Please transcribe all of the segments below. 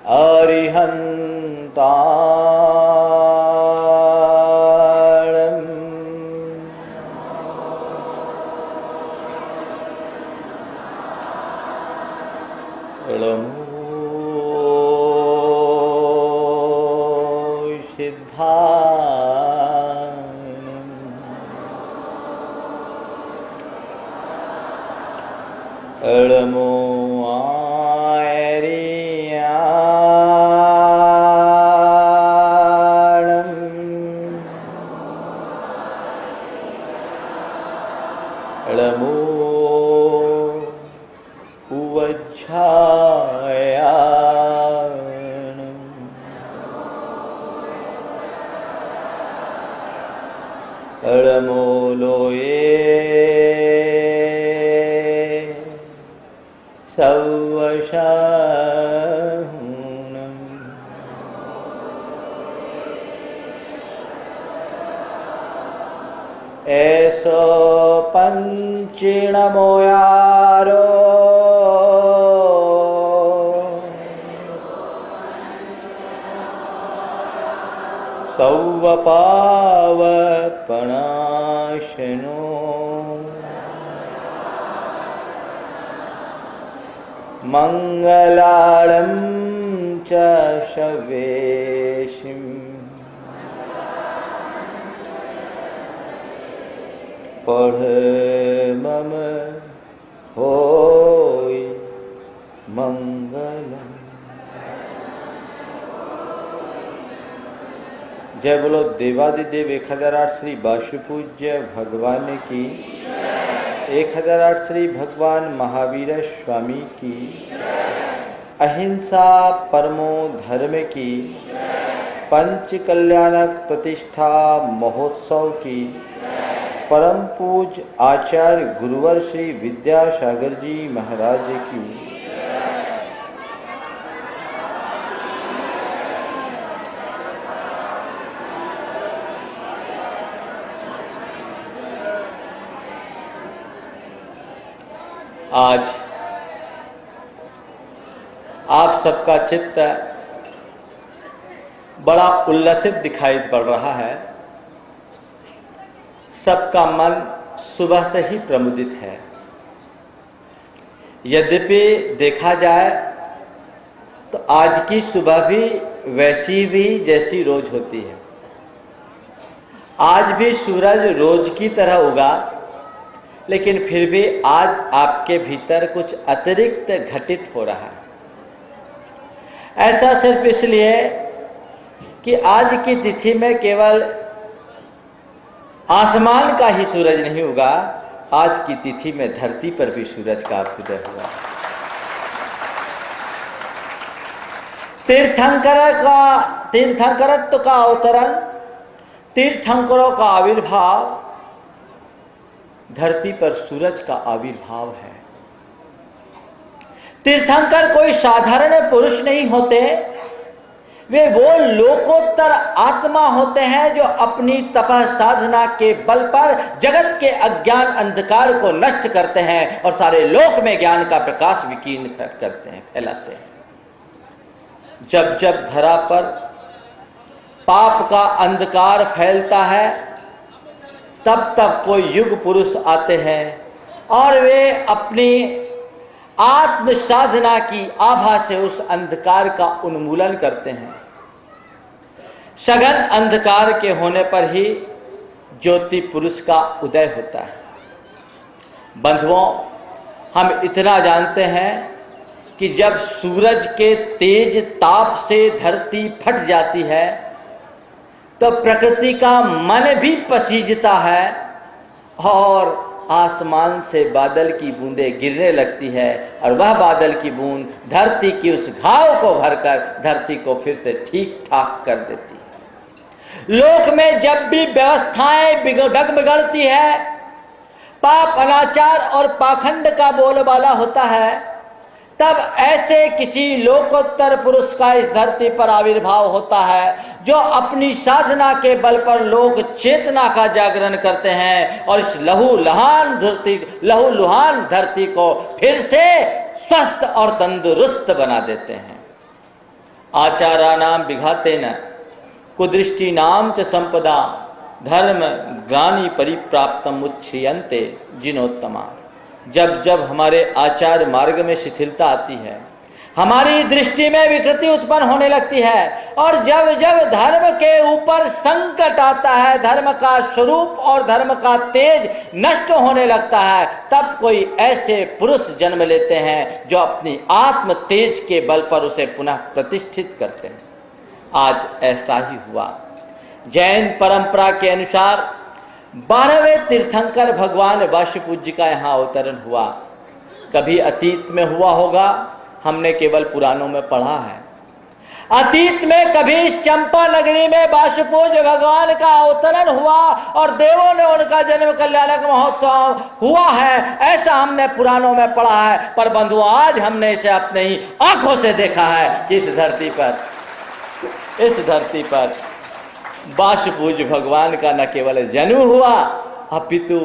अरिहन्ताणम् नमो सिद्धायम् नमो नमो उवज्झायाणम् नमो लोये सवशाहुनम् ऐसो पंचिणमो यारो सौवपावपणाशनो मंगलाळं च शवेशिम् पढ़ मम होय मंगलम। जय बोलो देवादिदेव 1008 श्री बाशुपूज्य भगवान की, 1008 श्री भगवान महावीर स्वामी की, अहिंसा परमो धर्म की, पंच कल्याणक प्रतिष्ठा महोत्सव की, परम पूज आचार्य गुरुवर श्री विद्यासागर जी महाराज की। आज आप सबका चित्त बड़ा उल्लसित दिखाई पड़ रहा है। सबका मन सुबह से ही प्रमुदित है। यद्यपि देखा जाए तो आज की सुबह भी वैसी भी जैसी रोज होती है। आज भी सूरज रोज की तरह उगा, लेकिन फिर भी आज आपके भीतर कुछ अतिरिक्त घटित हो रहा है। ऐसा सिर्फ इसलिए कि आज की तिथि में केवल आसमान का ही सूरज नहीं उगा, आज की तिथि में धरती पर भी सूरज का उदय हुआ। तीर्थंकरत्व का अवतरण, तीर्थंकरों का आविर्भाव, धरती पर सूरज का आविर्भाव है। तीर्थंकर कोई साधारण पुरुष नहीं होते, वे वो लोकोत्तर आत्मा होते हैं जो अपनी तपः साधना के बल पर जगत के अज्ञान अंधकार को नष्ट करते हैं और सारे लोक में ज्ञान का प्रकाश विकीर्ण करते हैं, फैलाते हैं। जब जब धरा पर पाप का अंधकार फैलता है, तब तब कोई युग पुरुष आते हैं और वे अपनी आत्म साधना की आभा से उस अंधकार का उन्मूलन करते हैं। सघन अंधकार के होने पर ही ज्योति पुरुष का उदय होता है। बंधुओं, हम इतना जानते हैं कि जब सूरज के तेज ताप से धरती फट जाती है तो प्रकृति का मन भी पसीजता है और आसमान से बादल की बूंदें गिरने लगती है और वह बादल की बूंद धरती की उस घाव को भरकर धरती को फिर से ठीक ठाक कर देती है। लोक में जब भी व्यवस्थाएं बिगड़ती है, पाप अनाचार और पाखंड का बोलबाला होता है, तब ऐसे किसी लोकोत्तर पुरुष का इस धरती पर आविर्भाव होता है जो अपनी साधना के बल पर लोक चेतना का जागरण करते हैं और इस लहूलुहान धरती को फिर से स्वस्थ और तंदुरुस्त बना देते हैं। आचाराणाम विघातेन कुदृष्टिनाम च संपदा धर्म ग्लानि परिप्राप्तम उच्छ्रियन्ते जिनोत्तमा। जब जब हमारे आचार मार्ग में शिथिलता आती है, हमारी दृष्टि में विकृति उत्पन्न होने लगती है, और जब जब धर्म के ऊपर संकट आता है, धर्म का स्वरूप और धर्म का तेज नष्ट होने लगता है, तब कोई ऐसे पुरुष जन्म लेते हैं जो अपनी आत्म तेज के बल पर उसे पुनः प्रतिष्ठित करते हैं। आज ऐसा ही हुआ। जैन परंपरा के अनुसार 12वें तीर्थंकर भगवान वाशुपूज्य का यहाँ अवतरण हुआ। कभी अतीत में हुआ होगा, हमने केवल पुराणों में पढ़ा है। अतीत में कभी इस चंपा नगरी में वाशुपूज्य भगवान का अवतरण हुआ और देवों ने उनका जन्म कल्याणक महोत्सव हुआ है, ऐसा हमने पुराणों में पढ़ा है। पर बंधुओं, आज हमने इसे अपने ही आंखों से देखा है कि इस धरती पर वाशुपूज्य भगवान का न केवल जन्म हुआ, अपितु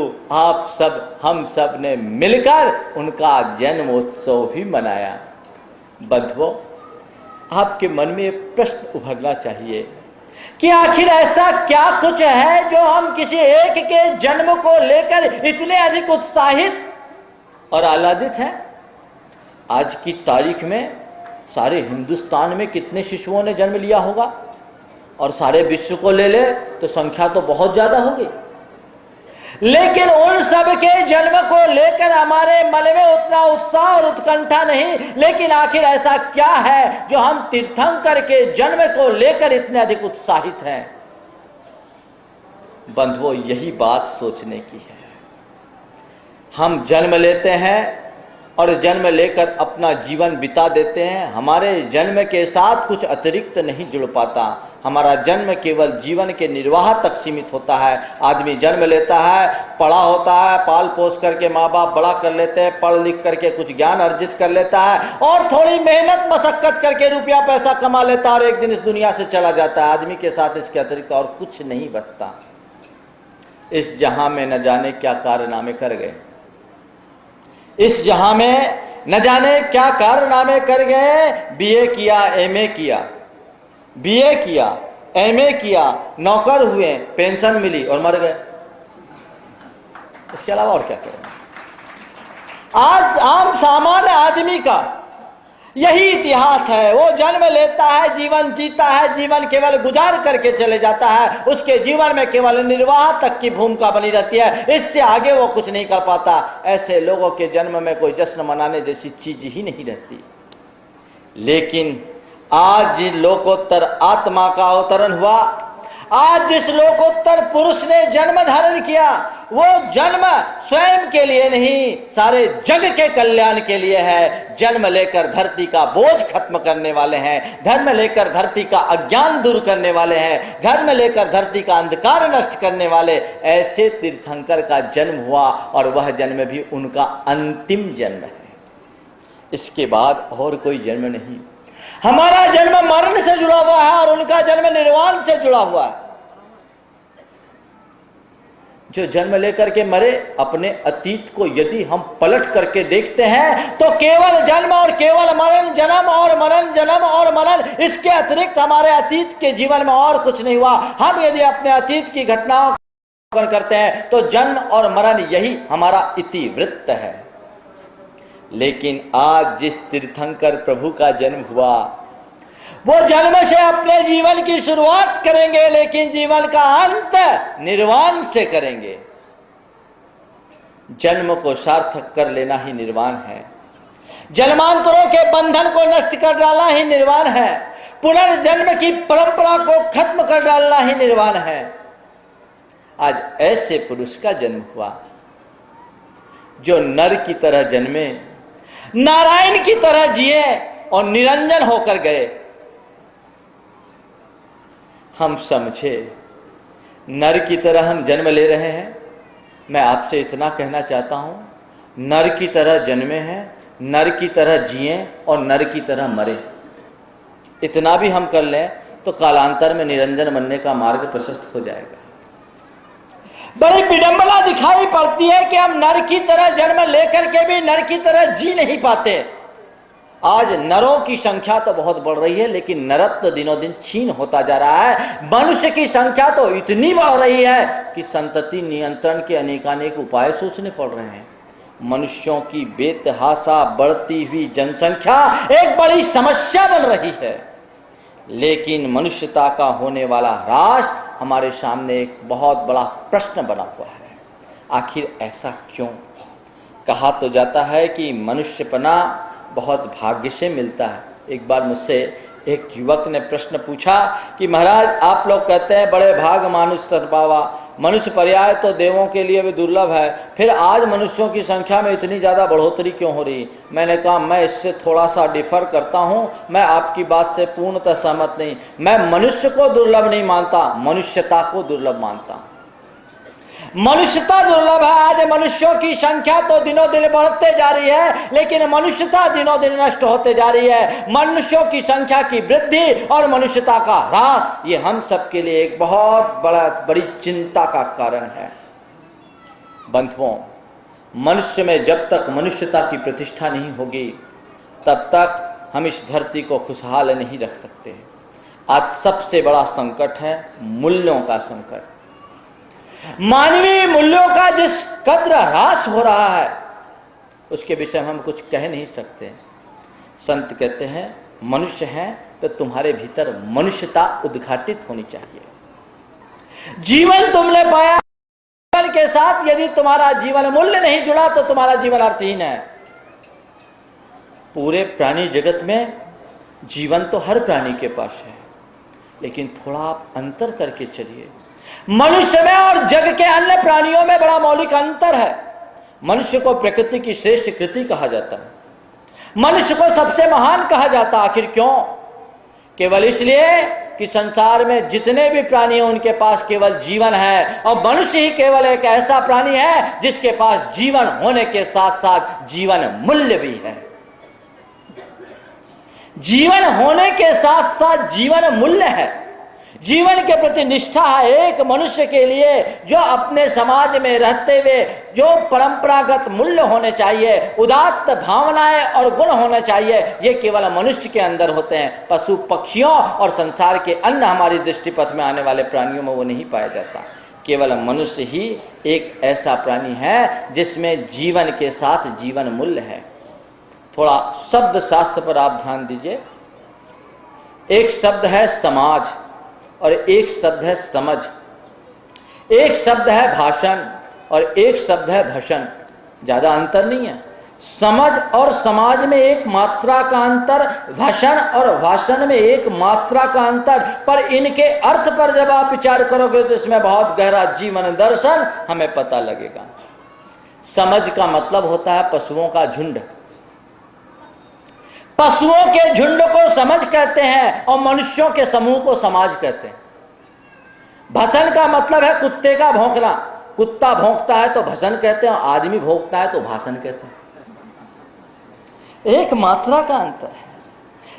हम सब ने मिलकर उनका जन्मोत्सव भी मनाया। बंधुओं, आपके मन में एक प्रश्न उभरना चाहिए कि आखिर ऐसा क्या कुछ है जो हम किसी एक के जन्म को लेकर इतने अधिक उत्साहित और आह्लादित हैं। आज की तारीख में सारे हिंदुस्तान में कितने शिशुओं ने जन्म लिया होगा, और सारे विश्व को ले ले तो संख्या तो बहुत ज्यादा होगी। लेकिन उन सब के जन्म को लेकर हमारे मन में उतना उत्साह और उत्कंठा नहीं। लेकिन आखिर ऐसा क्या है जो हम तीर्थंकर के जन्म को लेकर इतने अधिक उत्साहित हैं? बंधुओं, यही बात सोचने की है। हम जन्म लेते हैं और जन्म लेकर अपना जीवन बिता देते हैं। हमारे जन्म के साथ कुछ अतिरिक्त नहीं जुड़ पाता। हमारा जन्म केवल जीवन के निर्वाह तक सीमित होता है। आदमी जन्म लेता है, पढ़ा होता है, पाल पोस करके माँ बाप बड़ा कर लेते हैं, पढ़ लिख करके कुछ ज्ञान अर्जित कर लेता है और थोड़ी मेहनत मशक्कत करके रुपया पैसा कमा लेता है और एक दिन इस दुनिया से चला जाता है। आदमी के साथ इसके अतिरिक्त और कुछ नहीं बचता। इस जहां में न जाने क्या कारनामे कर गए, इस जहां में न जाने क्या कारनामे कर गए। बीए किया, एमए किया, बीए किया, एमए किया, नौकर हुए, पेंशन मिली और मर गए। इसके अलावा और क्या करें? आज आम सामान्य आदमी का यही इतिहास है। वो जन्म लेता है, जीवन जीता है, जीवन केवल गुजार करके चले जाता है। उसके जीवन में केवल निर्वाह तक की भूमिका बनी रहती है, इससे आगे वो कुछ नहीं कर पाता। ऐसे लोगों के जन्म में कोई जश्न मनाने जैसी चीज ही नहीं रहती। लेकिन आज जिन लोकोत्तर आत्मा का अवतरण हुआ, आज जिस लोकोत्तर पुरुष ने जन्म धारण किया, वो जन्म स्वयं के लिए नहीं, सारे जग के कल्याण के लिए है। जन्म लेकर धरती का बोझ खत्म करने वाले हैं, धर्म लेकर धरती का अज्ञान दूर करने वाले हैं, धर्म लेकर धरती का अंधकार नष्ट करने वाले ऐसे तीर्थंकर का जन्म हुआ। और वह जन्म भी उनका अंतिम जन्म है। इसके बाद और कोई जन्म नहीं। हमारा जन्म मरण से जुड़ा हुआ है और उनका जन्म निर्वाण से जुड़ा हुआ है। जो जन्म लेकर के मरे, अपने अतीत को यदि हम पलट करके देखते हैं तो केवल जन्म और केवल मरण, जन्म और मरण, जन्म और मरण, इसके अतिरिक्त हमारे अतीत के जीवन में और कुछ नहीं हुआ। हम यदि अपने अतीत की घटनाओं को करते हैं तो जन्म और मरण यही हमारा इतिवृत्त है। लेकिन आज जिस तीर्थंकर प्रभु का जन्म हुआ, वो जन्म से अपने जीवन की शुरुआत करेंगे, लेकिन जीवन का अंत निर्वाण से करेंगे। जन्म को सार्थक कर लेना ही निर्वाण है। जन्मांतरों के बंधन को नष्ट कर डालना ही निर्वाण है। पुनर्जन्म की परंपरा को खत्म कर डालना ही निर्वाण है। आज ऐसे पुरुष का जन्म हुआ जो नर की तरह जन्मे, नारायण की तरह जिए और निरंजन होकर गए। हम समझे नर की तरह हम जन्म ले रहे हैं। मैं आपसे इतना कहना चाहता हूं, नर की तरह जन्मे हैं, नर की तरह जिए और नर की तरह मरे। इतना भी हम कर लें तो कालांतर में निरंजन बनने का मार्ग प्रशस्त हो जाएगा। बड़ी विडंबना दिखाई पड़ती है कि हम नर की तरह जन्म लेकर के भी नर की तरह जी नहीं पाते। आज नरों की संख्या तो बहुत बढ़ रही है, लेकिन नरत्व दिनों दिन छीन होता जा रहा है। मनुष्य की संख्या तो इतनी बढ़ रही है कि संतति नियंत्रण के अनेकानेक उपाय सोचने पड़ रहे हैं। मनुष्यों की बेतहाशा बढ़ती हुई जनसंख्या एक बड़ी समस्या बन रही है, लेकिन मनुष्यता का होने वाला ह्रास हमारे सामने एक बहुत बड़ा प्रश्न बना हुआ है। आखिर ऐसा क्यों? कहा तो जाता है कि मनुष्यपना बहुत भाग्य से मिलता है। एक बार मुझसे एक युवक ने प्रश्न पूछा कि महाराज, आप लोग कहते हैं बड़े भाग मानुष तत् पावा, मनुष्य पर्याय तो देवों के लिए भी दुर्लभ है, फिर आज मनुष्यों की संख्या में इतनी ज़्यादा बढ़ोतरी क्यों हो रही? मैंने कहा मैं इससे थोड़ा सा डिफर करता हूँ, मैं आपकी बात से पूर्णतः सहमत नहीं। मैं मनुष्य को दुर्लभ नहीं मानता, मनुष्यता को दुर्लभ मानता हूँ। मनुष्यता दुर्लभ है। आज मनुष्यों की संख्या तो दिनों दिन बढ़ते जा रही है, लेकिन मनुष्यता दिनों दिन नष्ट होते जा रही है। मनुष्यों की संख्या की वृद्धि और मनुष्यता का ह्रास, ये हम सब के लिए एक बहुत बड़ी चिंता का कारण है। बंधुओं, मनुष्य में जब तक मनुष्यता की प्रतिष्ठा नहीं होगी, तब तक हम इस धरती को खुशहाल नहीं रख सकते। आज सबसे बड़ा संकट है मूल्यों का संकट। मानवीय मूल्यों का जिस कद्र ह्रास हो रहा है, उसके विषय में हम कुछ कह नहीं सकते। संत कहते हैं मनुष्य हैं तो तुम्हारे भीतर मनुष्यता उद्घाटित होनी चाहिए। जीवन तुमने पाया, जीवन के साथ यदि तुम्हारा जीवन मूल्य नहीं जुड़ा तो तुम्हारा जीवन अर्थहीन है। पूरे प्राणी जगत में जीवन तो हर प्राणी के पास है, लेकिन थोड़ा आप अंतर करके चलिए। मनुष्य में और जग के अन्य प्राणियों में बड़ा मौलिक अंतर है। मनुष्य को प्रकृति की श्रेष्ठ कृति कहा जाता है, मनुष्य को सबसे महान कहा जाता है। आखिर क्यों? केवल इसलिए कि संसार में जितने भी प्राणी हैं उनके पास केवल जीवन है, और मनुष्य ही केवल एक ऐसा प्राणी है जिसके पास जीवन होने के साथ साथ जीवन मूल्य भी है। जीवन होने के साथ साथ जीवन मूल्य है, जीवन के प्रति निष्ठा है। एक मनुष्य के लिए जो अपने समाज में रहते हुए जो परंपरागत मूल्य होने चाहिए, उदात्त भावनाएं और गुण होने चाहिए, ये केवल मनुष्य के अंदर होते हैं। पशु पक्षियों और संसार के अन्य हमारी दृष्टिपथ में आने वाले प्राणियों में वो नहीं पाया जाता। केवल मनुष्य ही एक ऐसा प्राणी है जिसमें जीवन के साथ जीवन मूल्य है। थोड़ा शब्द शास्त्र पर आप ध्यान दीजिए। एक शब्द है समाज और एक शब्द है समझ, एक शब्द है भाषण और एक शब्द है भषण। ज्यादा अंतर नहीं है। समझ और समाज में एक मात्रा का अंतर, भाषण और भाषण में एक मात्रा का अंतर, पर इनके अर्थ पर जब आप विचार करोगे तो इसमें बहुत गहरा जीवन दर्शन हमें पता लगेगा। समझ का मतलब होता है पशुओं का झुंड। पशुओं के झुंड को समझ कहते हैं और मनुष्यों के समूह को समाज कहते हैं। भसन का मतलब है कुत्ते का भौंकना। कुत्ता भौंकता है तो भसन कहते हैं, आदमी भौंकता है तो भाषण कहते हैं। एक मात्रा का अंतर है।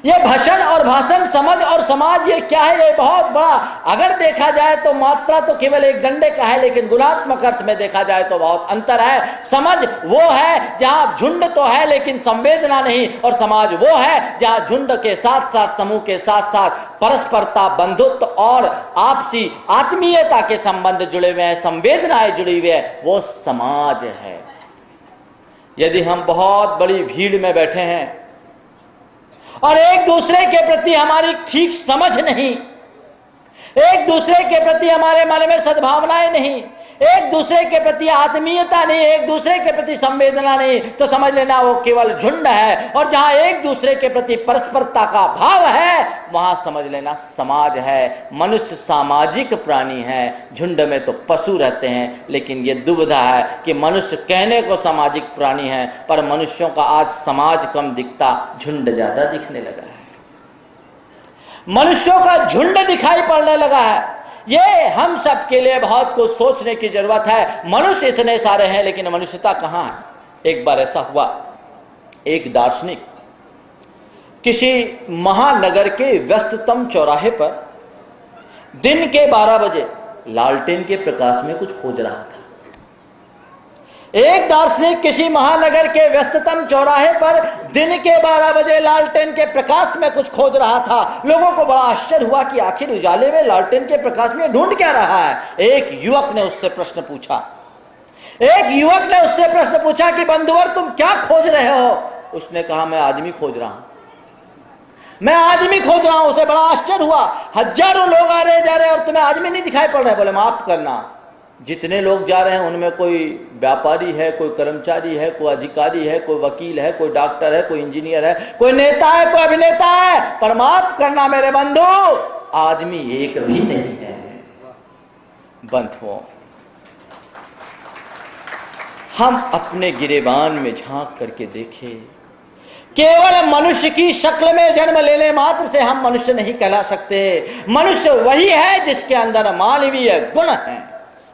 ये भाषण और भाषण, समझ और समाज, ये क्या है? ये बहुत बड़ा, अगर देखा जाए तो मात्रा तो केवल एक डंडे का है, लेकिन गुणात्मक अर्थ में देखा जाए तो बहुत अंतर है। समझ वो है जहां झुंड तो है लेकिन संवेदना नहीं, और समाज वो है जहां झुंड के साथ साथ, समूह के साथ साथ परस्परता, बंधुत्व और आपसी आत्मीयता के संबंध जुड़े हुए हैं, संवेदनाएं जुड़ी हुई है, वो समाज है। यदि हम बहुत बड़ी भीड़ में बैठे हैं और एक दूसरे के प्रति हमारी ठीक समझ नहीं, एक दूसरे के प्रति हमारे मन में सद्भावनाएं नहीं, एक दूसरे के प्रति आत्मीयता नहीं, एक दूसरे के प्रति संवेदना नहीं, तो समझ लेना वो केवल झुंड है। और जहां एक दूसरे के प्रति परस्परता का भाव है, वहां समझ लेना समाज है। मनुष्य सामाजिक प्राणी है, झुंड में तो पशु रहते हैं। लेकिन ये दुविधा है कि मनुष्य कहने को सामाजिक प्राणी है, पर मनुष्यों का आज समाज कम दिखता, झुंड ज्यादा दिखने लगा है। मनुष्यों का झुंड दिखाई पड़ने लगा है। ये हम सब के लिए बहुत कुछ सोचने की जरूरत है। मनुष्य इतने सारे हैं लेकिन मनुष्यता कहाँ है? एक बार ऐसा हुआ, एक दार्शनिक किसी महानगर के व्यस्ततम चौराहे पर दिन के 12 बजे लालटेन के प्रकाश में कुछ खोज रहा था। एक दार्शनिक किसी महानगर के व्यस्ततम चौराहे पर दिन के 12 बजे लालटेन के प्रकाश में कुछ खोज रहा था। लोगों को बड़ा आश्चर्य हुआ कि आखिर उजाले में लालटेन के प्रकाश में ढूंढ क्या रहा है। एक युवक ने उससे प्रश्न पूछा कि बंधुवर, तुम क्या खोज रहे हो? उसने कहा, मैं आदमी खोज रहा हूं। उसे बड़ा आश्चर्य हुआ, हजारों लोग आ रहे जा रहे और तुम्हें आदमी नहीं दिखाई पड़ रहे। बोले, माफ करना, जितने लोग जा रहे हैं उनमें कोई व्यापारी है, कोई कर्मचारी है, कोई अधिकारी है, कोई वकील है, कोई डॉक्टर है, कोई इंजीनियर है, कोई नेता है, कोई अभिनेता है, पर माफ करना मेरे बंधु, आदमी एक भी नहीं है। बंधुओं, हम अपने गिरेबान में झांक करके देखें, केवल मनुष्य की शक्ल में जन्म लेने मात्र से हम मनुष्य नहीं कहला सकते। मनुष्य वही है जिसके अंदर मानवीय गुण है।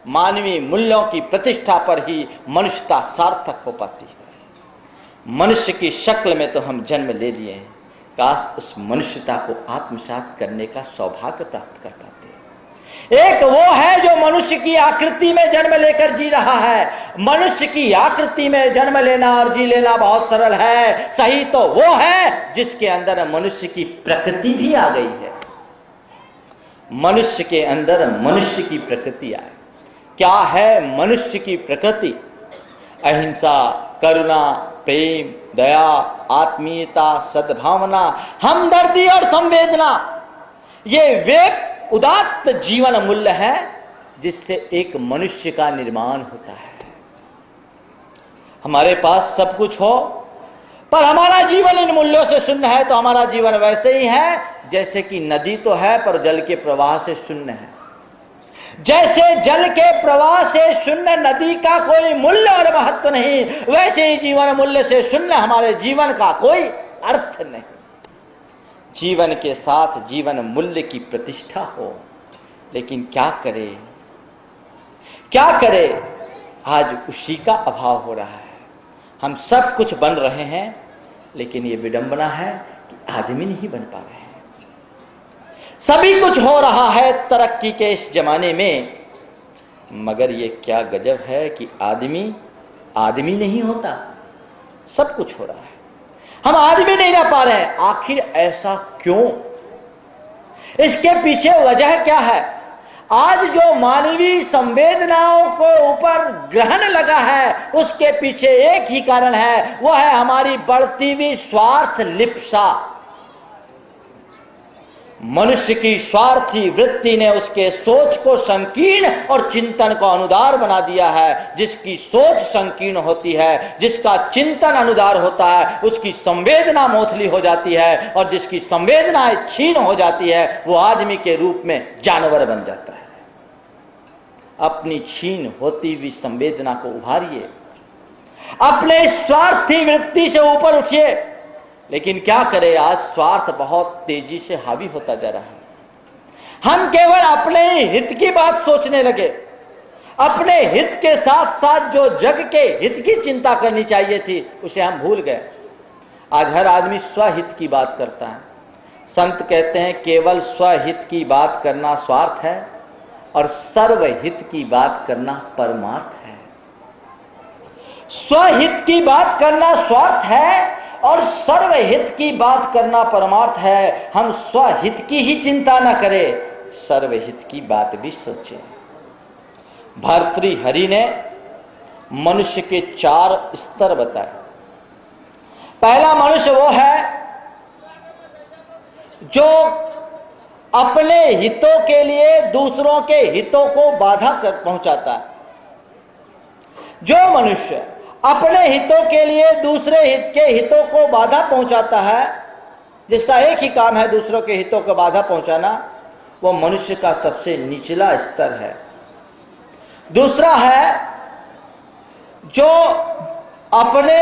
मानवीय मूल्यों की प्रतिष्ठा पर ही मनुष्यता सार्थक हो पाती है। मनुष्य की शक्ल में तो हम जन्म ले लिए हैं, काश उस मनुष्यता को आत्मसात करने का सौभाग्य प्राप्त कर पाते। एक वो है जो मनुष्य की आकृति में जन्म लेकर जी रहा है। मनुष्य की आकृति में जन्म लेना और जी लेना बहुत सरल है। सही तो वो है जिसके अंदर मनुष्य की प्रकृति भी आ गई है। मनुष्य के अंदर मनुष्य की प्रकृति आए। क्या है मनुष्य की प्रकृति? अहिंसा, करुणा, प्रेम, दया, आत्मीयता, सद्भावना, हमदर्दी और संवेदना, ये वे उदात्त जीवन मूल्य है जिससे एक मनुष्य का निर्माण होता है। हमारे पास सब कुछ हो पर हमारा जीवन इन मूल्यों से शून्य है तो हमारा जीवन वैसे ही है जैसे कि नदी तो है पर जल के प्रवाह से शून्य है। जैसे जल के प्रवाह से शून्य नदी का कोई मूल्य और महत्व नहीं, वैसे ही जीवन मूल्य से शून्य हमारे जीवन का कोई अर्थ नहीं। जीवन के साथ जीवन मूल्य की प्रतिष्ठा हो, लेकिन क्या करे? आज उसी का अभाव हो रहा है। हम सब कुछ बन रहे हैं, लेकिन ये विडंबना है कि आदमी नहीं बन पा रहे हैं। सभी कुछ हो रहा है तरक्की के इस जमाने में, मगर ये क्या गजब है कि आदमी नहीं होता। सब कुछ हो रहा है, हम आदमी नहीं रह पा रहे हैं। आखिर ऐसा क्यों? इसके पीछे वजह क्या है? आज जो मानवीय संवेदनाओं को ऊपर ग्रहण लगा है, उसके पीछे एक ही कारण है, वो है हमारी बढ़ती हुई स्वार्थ लिप्सा। मनुष्य की स्वार्थी वृत्ति ने उसके सोच को संकीर्ण और चिंतन को अनुदार बना दिया है। जिसकी सोच संकीर्ण होती है, जिसका चिंतन अनुदार होता है, उसकी संवेदना मोथली हो जाती है, और जिसकी संवेदना क्षीण हो जाती है वो आदमी के रूप में जानवर बन जाता है। अपनी क्षीण होती हुई संवेदना को उभारिए, अपने स्वार्थी वृत्ति से ऊपर उठिए। लेकिन क्या करें, आज स्वार्थ बहुत तेजी से हावी होता जा रहा है। हम केवल अपने ही हित की बात सोचने लगे। अपने हित के साथ साथ जो जग के हित की चिंता करनी चाहिए थी उसे हम भूल गए। आज हर आदमी स्वहित की बात करता है। संत कहते हैं केवल स्वहित की बात करना स्वार्थ है और सर्वहित की बात करना परमार्थ है। स्वहित की बात करना स्वार्थ है और सर्वहित की बात करना परमार्थ है। हम स्वहित की ही चिंता न करें, सर्वहित की बात भी सोचें। भर्तृहरि ने मनुष्य के 4 स्तर बताए। पहला मनुष्य वो है जो अपने हितों के लिए दूसरों के हितों को बाधा पहुंचाता है। जो मनुष्य अपने हितों के लिए दूसरे हित के हितों को बाधा पहुंचाता है, जिसका एक ही काम है दूसरों के हितों को बाधा पहुंचाना, वो मनुष्य का सबसे निचला स्तर है। दूसरा है जो अपने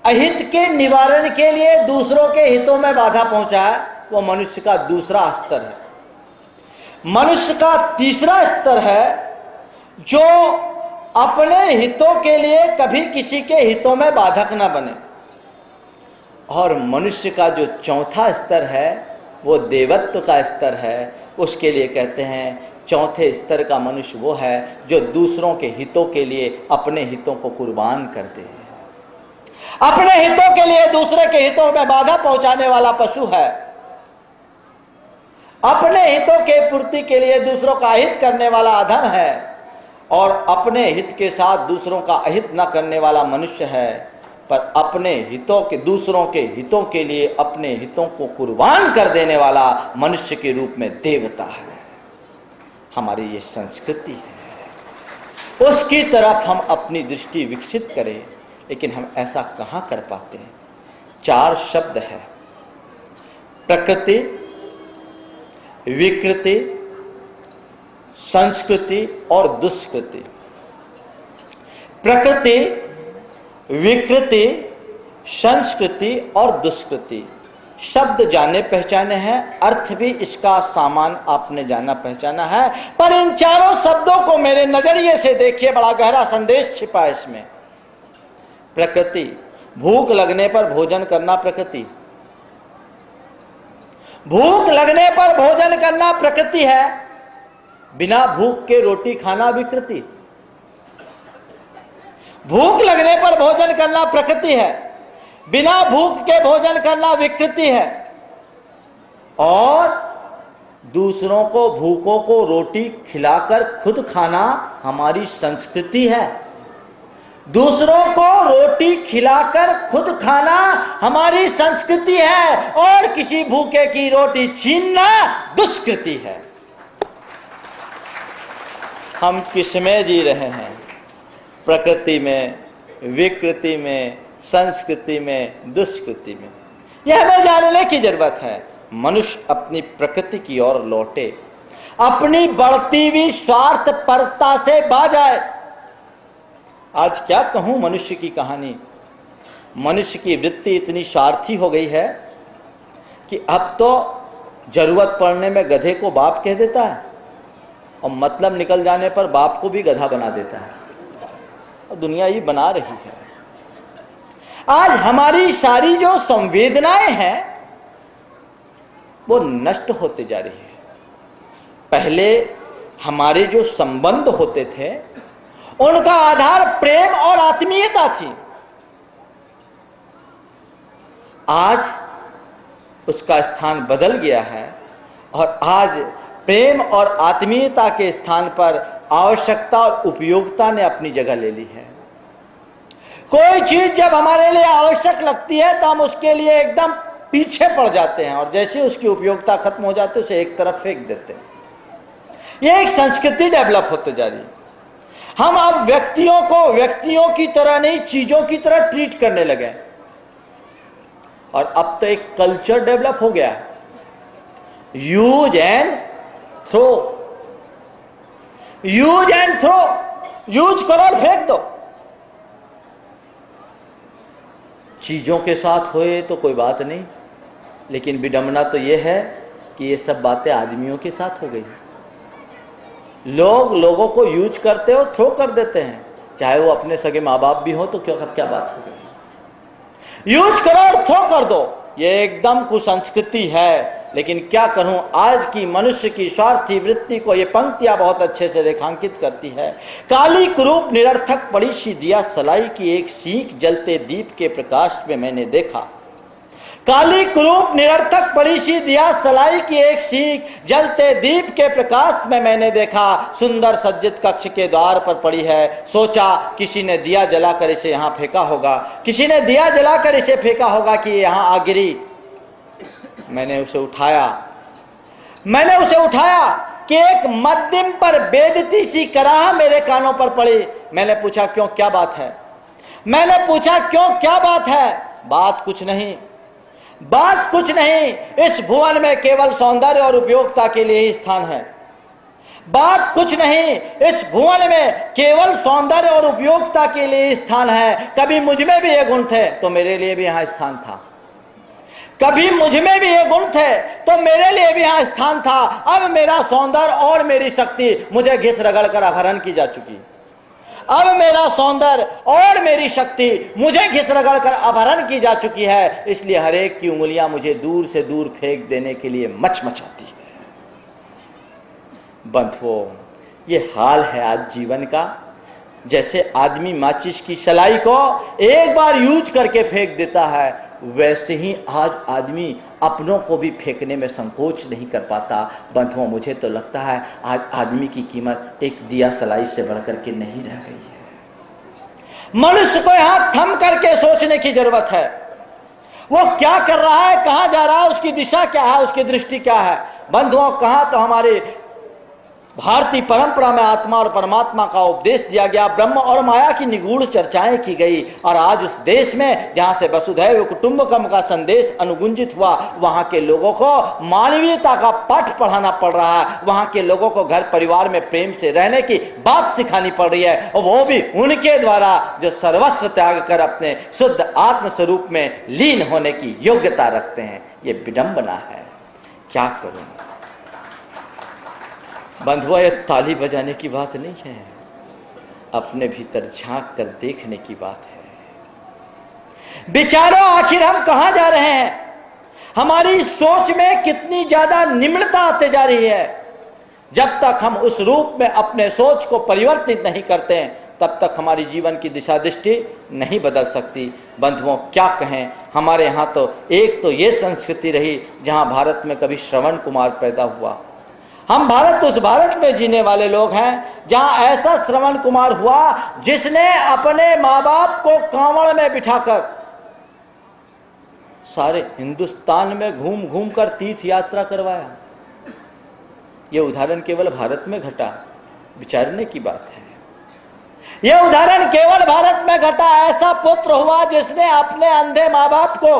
अहित के निवारण के लिए दूसरों के हितों में बाधा पहुंचाए, वो मनुष्य का दूसरा स्तर है। मनुष्य का तीसरा स्तर है जो अपने हितों के लिए कभी किसी के हितों में बाधक न बने। और मनुष्य का जो चौथा स्तर है वो देवत्व का स्तर है। उसके लिए कहते हैं चौथे स्तर का मनुष्य वो है जो दूसरों के हितों के लिए अपने हितों को कुर्बान कर दे। अपने हितों के लिए दूसरे के हितों में बाधा पहुंचाने वाला पशु है। अपने हितों के पूर्ति के लिए दूसरों का अहित करने वाला अधम है, और अपने हित के साथ दूसरों का अहित न करने वाला मनुष्य है, पर अपने हितों के दूसरों के हितों के लिए अपने हितों को कुर्बान कर देने वाला मनुष्य के रूप में देवता है। हमारी ये संस्कृति है, उसकी तरफ हम अपनी दृष्टि विकसित करें, लेकिन हम ऐसा कहाँ कर पाते हैं। 4 शब्द है: प्रकृति, विकृति, संस्कृति और दुष्कृति। प्रकृति, विकृति, संस्कृति और दुष्कृति शब्द जाने पहचाने हैं, अर्थ भी इसका सामान आपने जाना पहचाना है, पर इन चारों शब्दों को मेरे नजरिए से देखिए, बड़ा गहरा संदेश छिपा है इसमें। प्रकृति, भूख लगने पर भोजन करना प्रकृति, भूख लगने पर भोजन करना प्रकृति है, बिना भूख के रोटी खाना विकृति। भूख लगने पर भोजन करना प्रकृति है, बिना भूख के भोजन करना विकृति है, और दूसरों को भूखों को रोटी खिलाकर खुद खाना हमारी संस्कृति है। दूसरों को रोटी खिलाकर खुद खाना हमारी संस्कृति है, और किसी भूखे की रोटी छीनना दुष्कृति है। हम किसमें जी रहे हैं? प्रकृति में, विकृति में, संस्कृति में, दुष्कृति में। यह हमें जानने की जरूरत है। मनुष्य अपनी प्रकृति की ओर लौटे, अपनी बढ़ती हुई स्वार्थपरता से बाज आए। आज क्या कहूं मनुष्य की कहानी। मनुष्य की वृत्ति इतनी स्वार्थी हो गई है कि अब तो जरूरत पड़ने में गधे को बाप कह देता है, और मतलब निकल जाने पर बाप को भी गधा बना देता है, और दुनिया ये बना रही है। आज हमारी सारी जो संवेदनाएं हैं वो नष्ट होते जा रही है। पहले हमारे जो संबंध होते थे उनका आधार प्रेम और आत्मीयता थी। आज उसका स्थान बदल गया है, और आज प्रेम और आत्मीयता के स्थान पर आवश्यकता और उपयोगिता ने अपनी जगह ले ली है। कोई चीज जब हमारे लिए आवश्यक लगती है तो हम उसके लिए एकदम पीछे पड़ जाते हैं, और जैसे उसकी उपयोगिता खत्म हो जाती है उसे एक तरफ फेंक देते हैं। यह एक संस्कृति डेवलप होते जा रही है। हम अब व्यक्तियों को व्यक्तियों की तरह नहीं, चीजों की तरह ट्रीट करने लगे, और अब तो एक कल्चर डेवलप हो गया, use and throw. Use and throw, use करो और फेंक दो। चीजों के साथ होए तो कोई बात नहीं, लेकिन विडंबना तो यह है कि ये सब बातें आदमियों के साथ हो गई। लोग लोगों को यूज करते हो, थ्रो कर देते हैं, चाहे वो अपने सगे माँ बाप भी हो, तो क्या बात हो गई। यूज करो और थ्रो कर दो, ये एकदम कुसंस्कृति है। लेकिन क्या करूं, आज की मनुष्य की स्वार्थी वृत्ति को ये पंक्तियां बहुत अच्छे से रेखांकित करती है। काली कुरूप निरर्थक पड़ी सी दिया सलाई की एक सीख जलते दीप के प्रकाश में मैंने देखा। काली कुरूप निरर्थक पड़ी सी दिया सलाई की एक सीख जलते दीप के प्रकाश में मैंने देखा। सुंदर सज्जित कक्ष के द्वार पर पड़ी है, सोचा किसी ने दिया जलाकर इसे यहाँ फेंका होगा, किसी ने दिया जलाकर इसे फेंका होगा कि यहाँ आ गिरी। मैंने उसे उठाया कि एक मध्यम पर बेदती सी कराह मेरे कानों पर पड़ी। मैंने पूछा क्यों, क्या बात है? मैंने पूछा क्यों, क्या बात है? बात कुछ नहीं, बात कुछ नहीं। इस भुवन में केवल सौंदर्य और उपयोगिता के लिए ही स्थान है। बात कुछ नहीं, इस भुवन में केवल सौंदर्य और उपयोगिता के लिए स्थान है। कभी मुझ में भी ये गुण थे तो मेरे लिए भी यहाँ स्थान था, कभी मुझ में भी ये गुण थे तो मेरे लिए भी यहाँ स्थान था। अब मेरा सौंदर्य और मेरी शक्ति मुझे घिस रगड़ कर अपहरण की जा चुकी। अब मेरा सौंदर्य और मेरी शक्ति मुझे घिस रगड़ कर अपहरण की जा चुकी है। इसलिए हर एक की उंगलियां मुझे दूर से दूर फेंक देने के लिए मचमचाती है। बंधुओं, ये हाल है आज जीवन का। जैसे आदमी माचिस की सलाई को एक बार यूज करके फेंक देता है, वैसे ही आज आदमी अपनों को भी फेंकने में संकोच नहीं कर पाता। बंधुओं, मुझे तो लगता है आज आदमी की कीमत एक दिया सलाई से बढ़कर के नहीं रह गई है। मनुष्य को यहां थम करके सोचने की जरूरत है, वो क्या कर रहा है, कहां जा रहा है, उसकी दिशा क्या है, उसकी दृष्टि क्या है। बंधुओं, कहां तो हमारे भारतीय परंपरा में आत्मा और परमात्मा का उपदेश दिया गया, ब्रह्म और माया की निगूढ़ चर्चाएं की गई, और आज उस देश में जहां से वसुधैव कुटुंबकम का संदेश अनुगुंजित हुआ, वहां के लोगों को मानवीयता का पाठ पढ़ाना पड़ रहा है। वहां के लोगों को घर परिवार में प्रेम से रहने की बात सिखानी पड़ रही है, और वो भी उनके द्वारा जो सर्वस्व त्याग कर अपने शुद्ध आत्म स्वरूप में लीन होने की योग्यता रखते हैं। ये विडंबना है, क्या करूं। बंधुआ, ये ताली बजाने की बात नहीं है, अपने भीतर झांक कर देखने की बात है। विचारो, आखिर हम कहां जा रहे हैं? हमारी सोच में कितनी ज्यादा निम्नता आते जा रही है। जब तक हम उस रूप में अपने सोच को परिवर्तित नहीं करते हैं, तब तक हमारी जीवन की दिशा दृष्टि नहीं बदल सकती। बंधुओं, क्या कहें, हमारे यहाँ तो एक तो ये संस्कृति रही जहाँ भारत में कभी श्रवण कुमार पैदा हुआ। हम भारत उस भारत में जीने वाले लोग हैं जहां ऐसा श्रवण कुमार हुआ जिसने अपने माँ बाप को कांवड़ में बिठाकर सारे हिंदुस्तान में घूम घूम कर तीर्थ यात्रा करवाया। यह उदाहरण केवल भारत में घटा, विचारने की बात है। यह उदाहरण केवल भारत में घटा। ऐसा पुत्र हुआ जिसने अपने अंधे माँ बाप को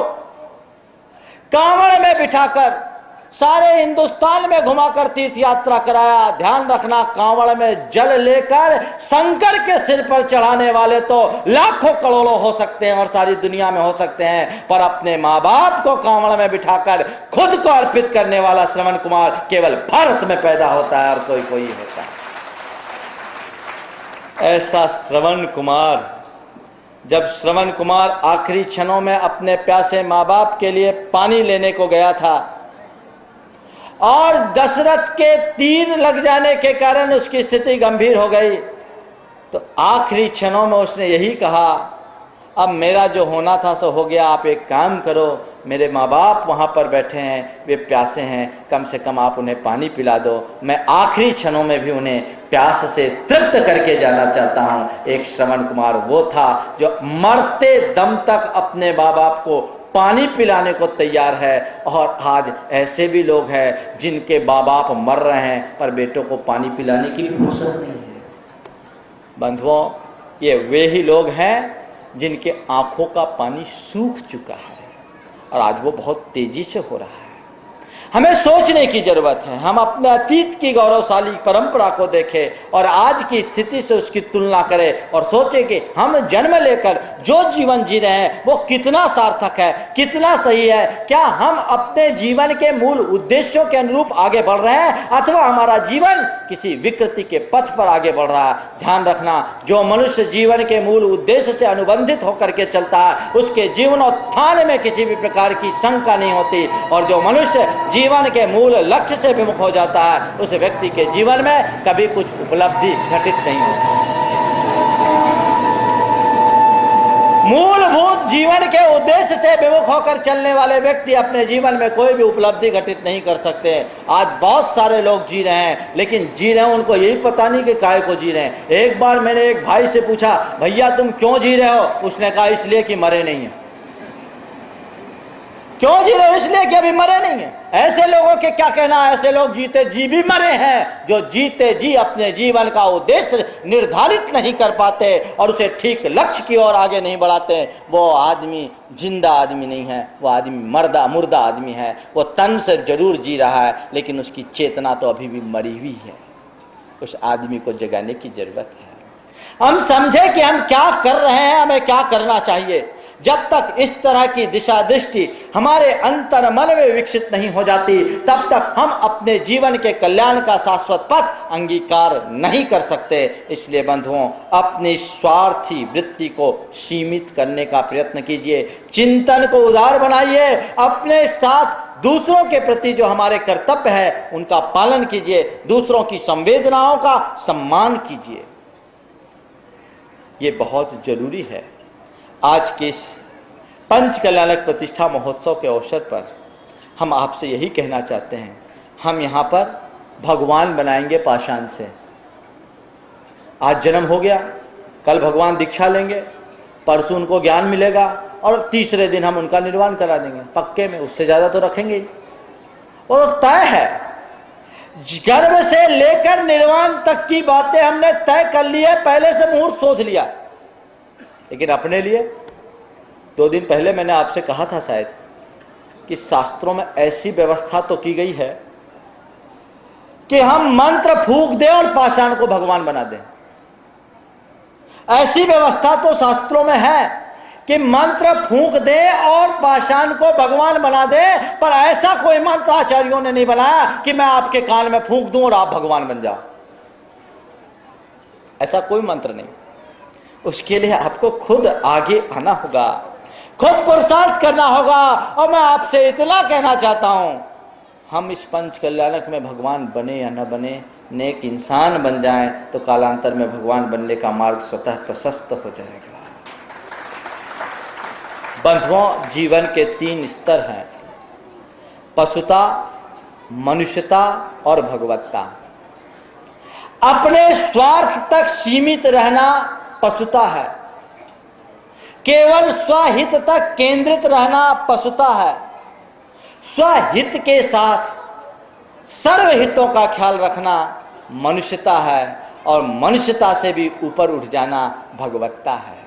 कांवड़ में बिठाकर सारे हिंदुस्तान में घुमाकर तीर्थ यात्रा कराया। ध्यान रखना, कांवड़ में जल लेकर शंकर के सिर पर चढ़ाने वाले तो लाखों करोड़ों हो सकते हैं और सारी दुनिया में हो सकते हैं, पर अपने माँ बाप को कांवड़ में बिठाकर खुद को अर्पित करने वाला श्रवण कुमार केवल भारत में पैदा होता है, और कोई कोई होता है। ऐसा श्रवण कुमार, जब श्रवण कुमार आखिरी क्षणों में अपने प्यासे माँ बाप के लिए पानी लेने को गया था और दशरथ के तीर लग जाने के कारण उसकी स्थिति गंभीर हो गई, तो आखिरी क्षणों में उसने यही कहा, अब मेरा जो होना था सो हो गया, आप एक काम करो, मेरे माँ बाप वहाँ पर बैठे हैं, वे प्यासे हैं, कम से कम आप उन्हें पानी पिला दो, मैं आखिरी क्षणों में भी उन्हें प्यास से तृप्त करके जाना चाहता हूँ। एक श्रवण कुमार वो था जो मरते दम तक अपने माँ बाप को पानी पिलाने को तैयार है। और आज ऐसे भी लोग हैं जिनके माँ बाप मर रहे हैं पर बेटों को पानी पिलाने की भी फुर्सत नहीं है। बंधुओं, ये वे ही लोग हैं जिनके आंखों का पानी सूख चुका है, और आज वो बहुत तेजी से हो रहा है। हमें सोचने की जरूरत है। हम अपने अतीत की गौरवशाली परंपरा को देखें और आज की स्थिति से उसकी तुलना करें और सोचें कि हम जन्म लेकर जो जीवन जी रहे हैं वो कितना सार्थक है, कितना सही है। क्या हम अपने जीवन के मूल उद्देश्यों के अनुरूप आगे बढ़ रहे हैं अथवा हमारा जीवन किसी विकृति के पथ पर आगे बढ़ रहा है? ध्यान रखना, जो मनुष्य जीवन के मूल उद्देश्य से अनुबंधित होकर के चलता है उसके जीवनोत्थान में किसी भी प्रकार की शंका नहीं होती, और जो मनुष्य जीवन के मूल लक्ष्य से विमुख हो जाता है उस व्यक्ति के जीवन में कभी कुछ उपलब्धि घटित नहीं होती। मूलभूत जीवन के उद्देश्य से विमुख होकर चलने वाले व्यक्ति अपने जीवन में कोई भी उपलब्धि घटित नहीं कर सकते। आज बहुत सारे लोग जी रहे हैं, लेकिन जी रहे हैं उनको यही पता नहीं कि काहे को जी रहे हैं। एक बार मैंने एक भाई से पूछा, भैया तुम क्यों जी रहे हो? उसने कहा इसलिए कि मरे नहीं है। क्यों जी रहे हो? इसलिए कि अभी मरे नहीं है। ऐसे लोगों के क्या कहना है? ऐसे लोग जीते जी भी मरे हैं, जो जीते जी अपने जीवन का उद्देश्य निर्धारित नहीं कर पाते और उसे ठीक लक्ष्य की ओर आगे नहीं बढ़ाते। वो आदमी जिंदा आदमी नहीं है, वो आदमी मुर्दा आदमी है। वो तन से जरूर जी रहा है लेकिन उसकी चेतना तो अभी भी मरी हुई है। उस आदमी को जगाने की जरूरत है। हम समझे कि हम क्या कर रहे हैं, हमें क्या करना चाहिए। जब तक इस तरह की दिशा दृष्टि हमारे अंतर मन में विकसित नहीं हो जाती, तब तक हम अपने जीवन के कल्याण का शाश्वत पथ अंगीकार नहीं कर सकते। इसलिए बंधुओं, अपनी स्वार्थी वृत्ति को सीमित करने का प्रयत्न कीजिए, चिंतन को उदार बनाइए, अपने साथ दूसरों के प्रति जो हमारे कर्तव्य है उनका पालन कीजिए, दूसरों की संवेदनाओं का सम्मान कीजिए। ये बहुत जरूरी है। आज के इस पंच कल्याणक प्रतिष्ठा महोत्सव के अवसर पर हम आपसे यही कहना चाहते हैं, हम यहाँ पर भगवान बनाएंगे पाषाण से। आज जन्म हो गया, कल भगवान दीक्षा लेंगे, परसों उनको ज्ञान मिलेगा और तीसरे दिन हम उनका निर्वाण करा देंगे पक्के में, उससे ज़्यादा तो रखेंगे ही। और तय है, गर्भ से लेकर निर्वाण तक की बातें हमने तय कर ली है, पहले से मुहूर्त सोच लिया। लेकिन अपने लिए 2 दिन पहले मैंने आपसे कहा था शायद कि शास्त्रों में ऐसी व्यवस्था तो की गई है कि हम मंत्र फूंक दें और पाषाण को भगवान बना दें। ऐसी व्यवस्था तो शास्त्रों में है कि मंत्र फूंक दे और पाषाण को भगवान बना दे, पर ऐसा कोई मंत्र आचार्यों ने नहीं बनाया कि मैं आपके कान में फूंक दूं और आप भगवान बन जाओ। ऐसा कोई मंत्र नहीं। उसके लिए आपको खुद आगे आना होगा, खुद पुरुषार्थ करना होगा। और मैं आपसे इतना कहना चाहता हूं, हम इस पंच कल्याणक में भगवान बने या न बने, नेक इंसान बन जाएं तो कालांतर में भगवान बनने का मार्ग स्वतः प्रशस्त हो जाएगा। बंधुओं, जीवन के 3 स्तर हैं, पशुता, मनुष्यता और भगवत्ता। अपने स्वार्थ तक सीमित रहना पशुता है, केवल स्वहित तक केंद्रित रहना पशुता है, स्वहित के साथ सर्वहितों का ख्याल रखना मनुष्यता है, और मनुष्यता से भी ऊपर उठ जाना भगवत्ता है।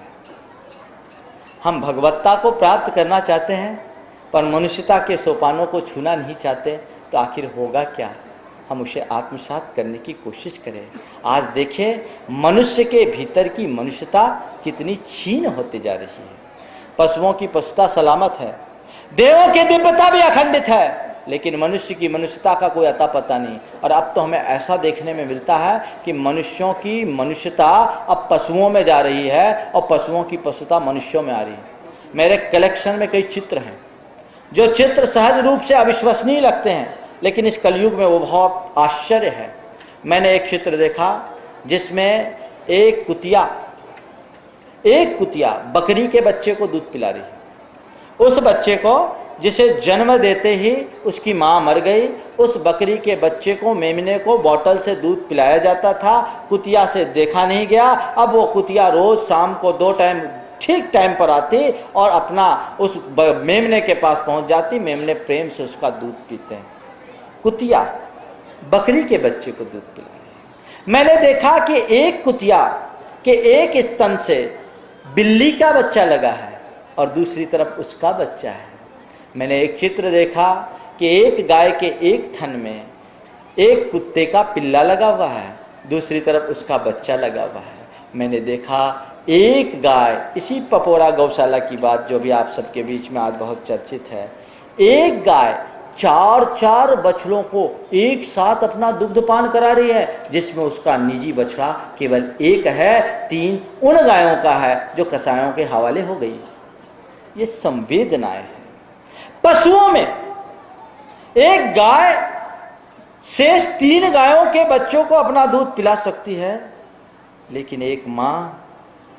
हम भगवत्ता को प्राप्त करना चाहते हैं पर मनुष्यता के सोपानों को छूना नहीं चाहते, तो आखिर होगा क्या? हम उसे आत्मसात करने की कोशिश करें। आज देखें मनुष्य के भीतर की मनुष्यता कितनी क्षीण होती जा रही है। पशुओं की पशुता सलामत है, देवों की दिव्यता भी अखंडित है, लेकिन मनुष्य की मनुष्यता का कोई अता पता नहीं। और अब तो हमें ऐसा देखने में मिलता है कि मनुष्यों की मनुष्यता अब पशुओं में जा रही है और पशुओं की पशुता मनुष्यों में आ रही है। मेरे कलेक्शन में कई चित्र हैं, जो चित्र सहज रूप से अविश्वसनीय लगते हैं, लेकिन इस कलयुग में वो बहुत आश्चर्य है। मैंने एक चित्र देखा जिसमें एक कुतिया बकरी के बच्चे को दूध पिला रही है। उस बच्चे को, जिसे जन्म देते ही उसकी माँ मर गई, उस बकरी के बच्चे को, मेमने को बोतल से दूध पिलाया जाता था, कुतिया से देखा नहीं गया। अब वो कुतिया रोज शाम को 2 टाइम ठीक टाइम पर आती और अपना उस मेमने के पास पहुंच जाती, मेमने प्रेम से उसका दूध पीते हैं। कुतिया बकरी के बच्चे को दूध पिला रही है। मैंने देखा कि एक कुतिया के एक स्तन से बिल्ली का बच्चा लगा है और दूसरी तरफ उसका बच्चा है। मैंने एक चित्र देखा कि एक गाय के एक थन में एक कुत्ते का पिल्ला लगा हुआ है, दूसरी तरफ उसका बच्चा लगा हुआ है। मैंने देखा एक गाय, इसी पपोरा गौशाला की बात जो भी आप सबके बीच में आज बहुत चर्चित है, एक गाय 4 बछड़ों को एक साथ अपना दुग्धपान करा रही है, जिसमें उसका निजी बछड़ा केवल एक है, 3 उन गायों का है जो कसायों के हवाले हो गई। ये संवेदनाएं हैं। पशुओं में एक गाय शेष 3 गायों के बच्चों को अपना दूध पिला सकती है, लेकिन एक माँ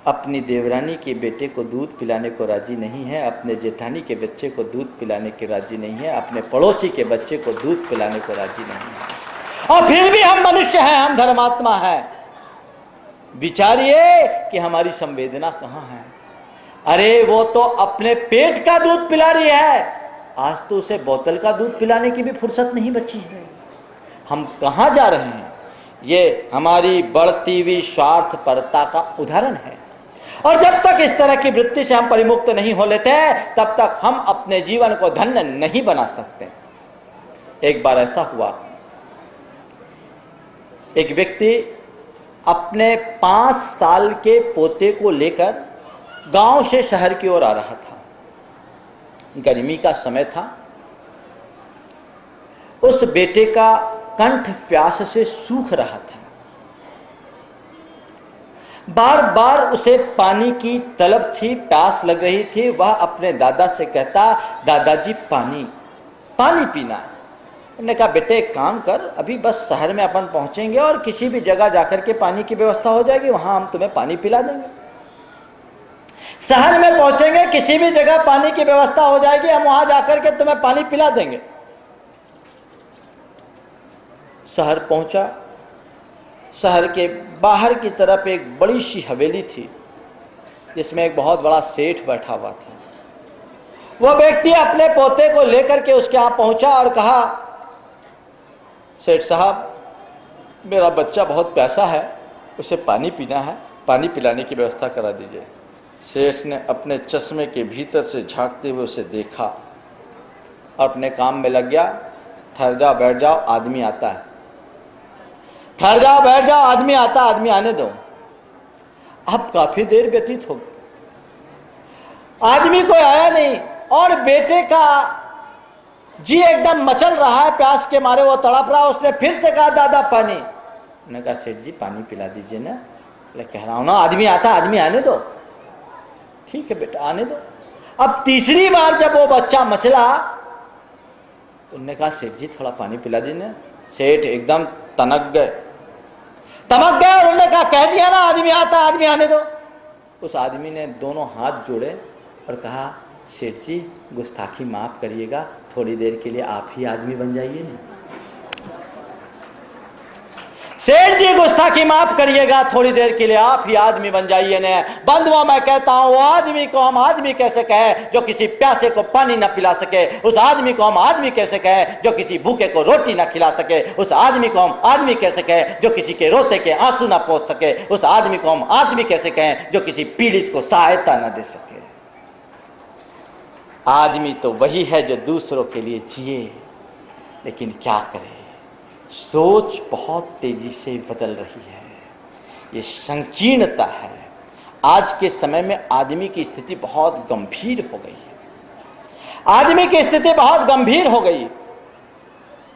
अपनी देवरानी के बेटे को दूध पिलाने को राजी नहीं है, अपने जेठानी के बच्चे को दूध पिलाने के राजी नहीं है, अपने पड़ोसी के बच्चे को दूध पिलाने को राजी नहीं है। और फिर भी हम मनुष्य हैं, हम धर्मात्मा हैं। विचारिए कि हमारी संवेदना कहाँ है। अरे वो तो अपने पेट का दूध पिला रही है, आज तो उसे बोतल का दूध पिलाने की भी फुर्सत नहीं बची है। हम कहाँ जा रहे हैं? ये हमारी बढ़ती हुई स्वार्थपरता का उदाहरण है। और जब तक इस तरह की वृत्ति से हम परिमुक्त नहीं हो लेते तब तक हम अपने जीवन को धन्य नहीं बना सकते। एक बार ऐसा हुआ, एक व्यक्ति अपने 5 साल के पोते को लेकर गांव से शहर की ओर आ रहा था। गर्मी का समय था। उस बेटे का कंठ प्यास से सूख रहा था। बार बार उसे पानी की तलब थी, प्यास लग रही थी। वह अपने दादा से कहता, दादाजी पानी पानी पीना है। उन्होंने कहा, बेटे एक काम कर, अभी बस शहर में अपन पहुंचेंगे और किसी भी जगह जाकर के पानी की व्यवस्था हो जाएगी, वहां हम तुम्हें पानी पिला देंगे। शहर में पहुंचेंगे, किसी भी जगह पानी की व्यवस्था हो जाएगी, हम वहां जाकर के तुम्हें पानी पिला देंगे। शहर पहुंचा। शहर के बाहर की तरफ एक बड़ी सी हवेली थी, जिसमें एक बहुत बड़ा सेठ बैठा हुआ था। वह व्यक्ति अपने पोते को लेकर के उसके यहाँ पहुंचा और कहा, सेठ साहब, मेरा बच्चा बहुत प्यासा है, उसे पानी पीना है, पानी पिलाने की व्यवस्था करा दीजिए। सेठ ने अपने चश्मे के भीतर से झांकते हुए उसे देखा, अपने काम में लग गया। ठहर जाओ, बैठ जाओ, आदमी आता है। ठहर जाओ, बैठ जाओ, आदमी आता, आदमी आने दो। अब काफी देर व्यतीत हो गई, आदमी कोई आया नहीं और बेटे का जी एकदम मचल रहा है, प्यास के मारे वो तड़प रहा। उसने फिर से कहा, दादा पानी। उन्होंने कहा, सेठ जी पानी पिला दीजिए ना। बोले, कह रहा हूं ना, आदमी आता, आदमी आने दो। ठीक है बेटा, आने दो। अब तीसरी बार जब वो बच्चा मचला तो उन्होंने कहा, सेठ जी थोड़ा पानी पिला दीजिए। सेठ एकदम तनक गए और उन्होंने कहा, कह दिया ना आदमी आता, आदमी आने दो। उस आदमी ने दोनों हाथ जोड़े और कहा, सेठ जी गुस्ताखी माफ करिएगा, थोड़ी देर के लिए आप ही आदमी बन जाइए ना। सेठ जी गुस्ताखी माफ करिएगा, थोड़ी देर के लिए आप ही आदमी बन जाइए ने। बंधुओं, मैं कहता हूं, वो आदमी को हम आदमी कैसे कहें जो किसी प्यासे को पानी न पिला सके? उस आदमी को हम आदमी कैसे कहें जो किसी भूखे को रोटी न खिला सके? उस आदमी को हम आदमी कैसे कहें जो किसी के रोते के आंसू न पोंछ सके? उस आदमी को हम आदमी कैसे कहें जो किसी पीड़ित को सहायता न दे सके? आदमी तो वही है जो दूसरों के लिए जिए, लेकिन क्या करे, सोच बहुत तेजी से बदल रही है। ये संकीर्णता है। आज के समय में आदमी की स्थिति बहुत गंभीर हो गई है। आदमी की स्थिति बहुत गंभीर हो गई।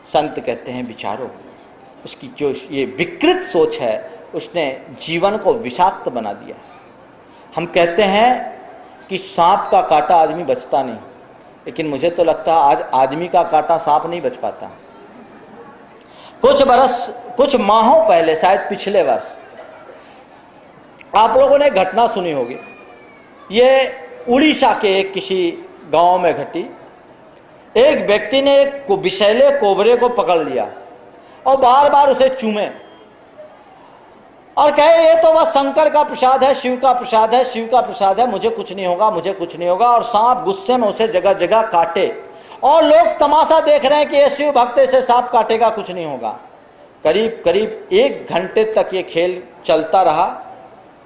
संत कहते हैं, विचारो, उसकी जो ये विकृत सोच है, उसने जीवन को विषाक्त बना दिया। हम कहते हैं कि सांप का काटा आदमी बचता नहीं, लेकिन मुझे तो लगता है आज आदमी का काटा सांप नहीं बच पाता। कुछ माहों पहले, शायद पिछले वर्ष, आप लोगों ने घटना सुनी होगी। ये उड़ीसा के एक किसी गांव में घटी। एक व्यक्ति ने एक विषैले कोबरे को पकड़ लिया और बार बार उसे चूमे और कहे, ये तो बस शंकर का प्रसाद है, शिव का प्रसाद है, शिव का प्रसाद है, मुझे कुछ नहीं होगा, मुझे कुछ नहीं होगा। और सांप गुस्से में उसे जगह जगह काटे और लोग तमाशा देख रहे हैं कि ये शिव भक्त से सांप काटेगा, कुछ नहीं होगा। करीब करीब 1 घंटे तक ये खेल चलता रहा।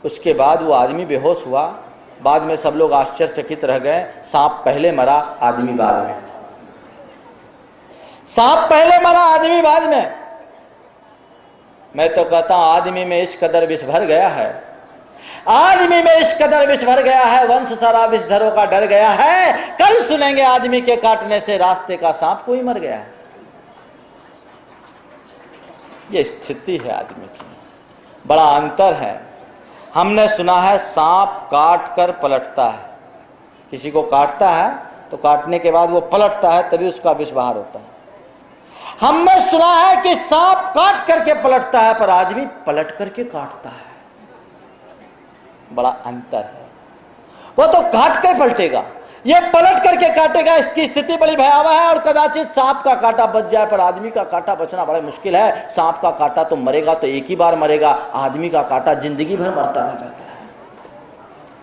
उसके बाद वो आदमी बेहोश हुआ। बाद में सब लोग आश्चर्यचकित रह गए, सांप पहले मरा, आदमी बाद में। सांप पहले मरा, आदमी बाद में। मैं तो कहता हूं, आदमी में इस कदर विष भर गया है, आदमी में इस कदर विष भर गया है, वंश सारा विषधरों का डर गया है। कल सुनेंगे आदमी के काटने से रास्ते का सांप कोई मर गया है। ये स्थिति है आदमी की। बड़ा अंतर है। हमने सुना है सांप काट कर पलटता है। किसी को काटता है तो काटने के बाद वो पलटता है, तभी उसका विष बाहर होता है। हमने सुना है कि सांप काट करके पलटता है, पर आदमी पलट करके काटता है। बड़ा अंतर है। वो तो काट कर पलटेगा, ये पलट करके काटेगा। इसकी स्थिति बड़ी भयावह है। और कदाचित सांप का कांटा बच जाए, पर आदमी का कांटा बचना बड़ा मुश्किल है। सांप का कांटा तो मरेगा तो एक ही बार मरेगा, आदमी का कांटा जिंदगी भर मरता रह जाता है।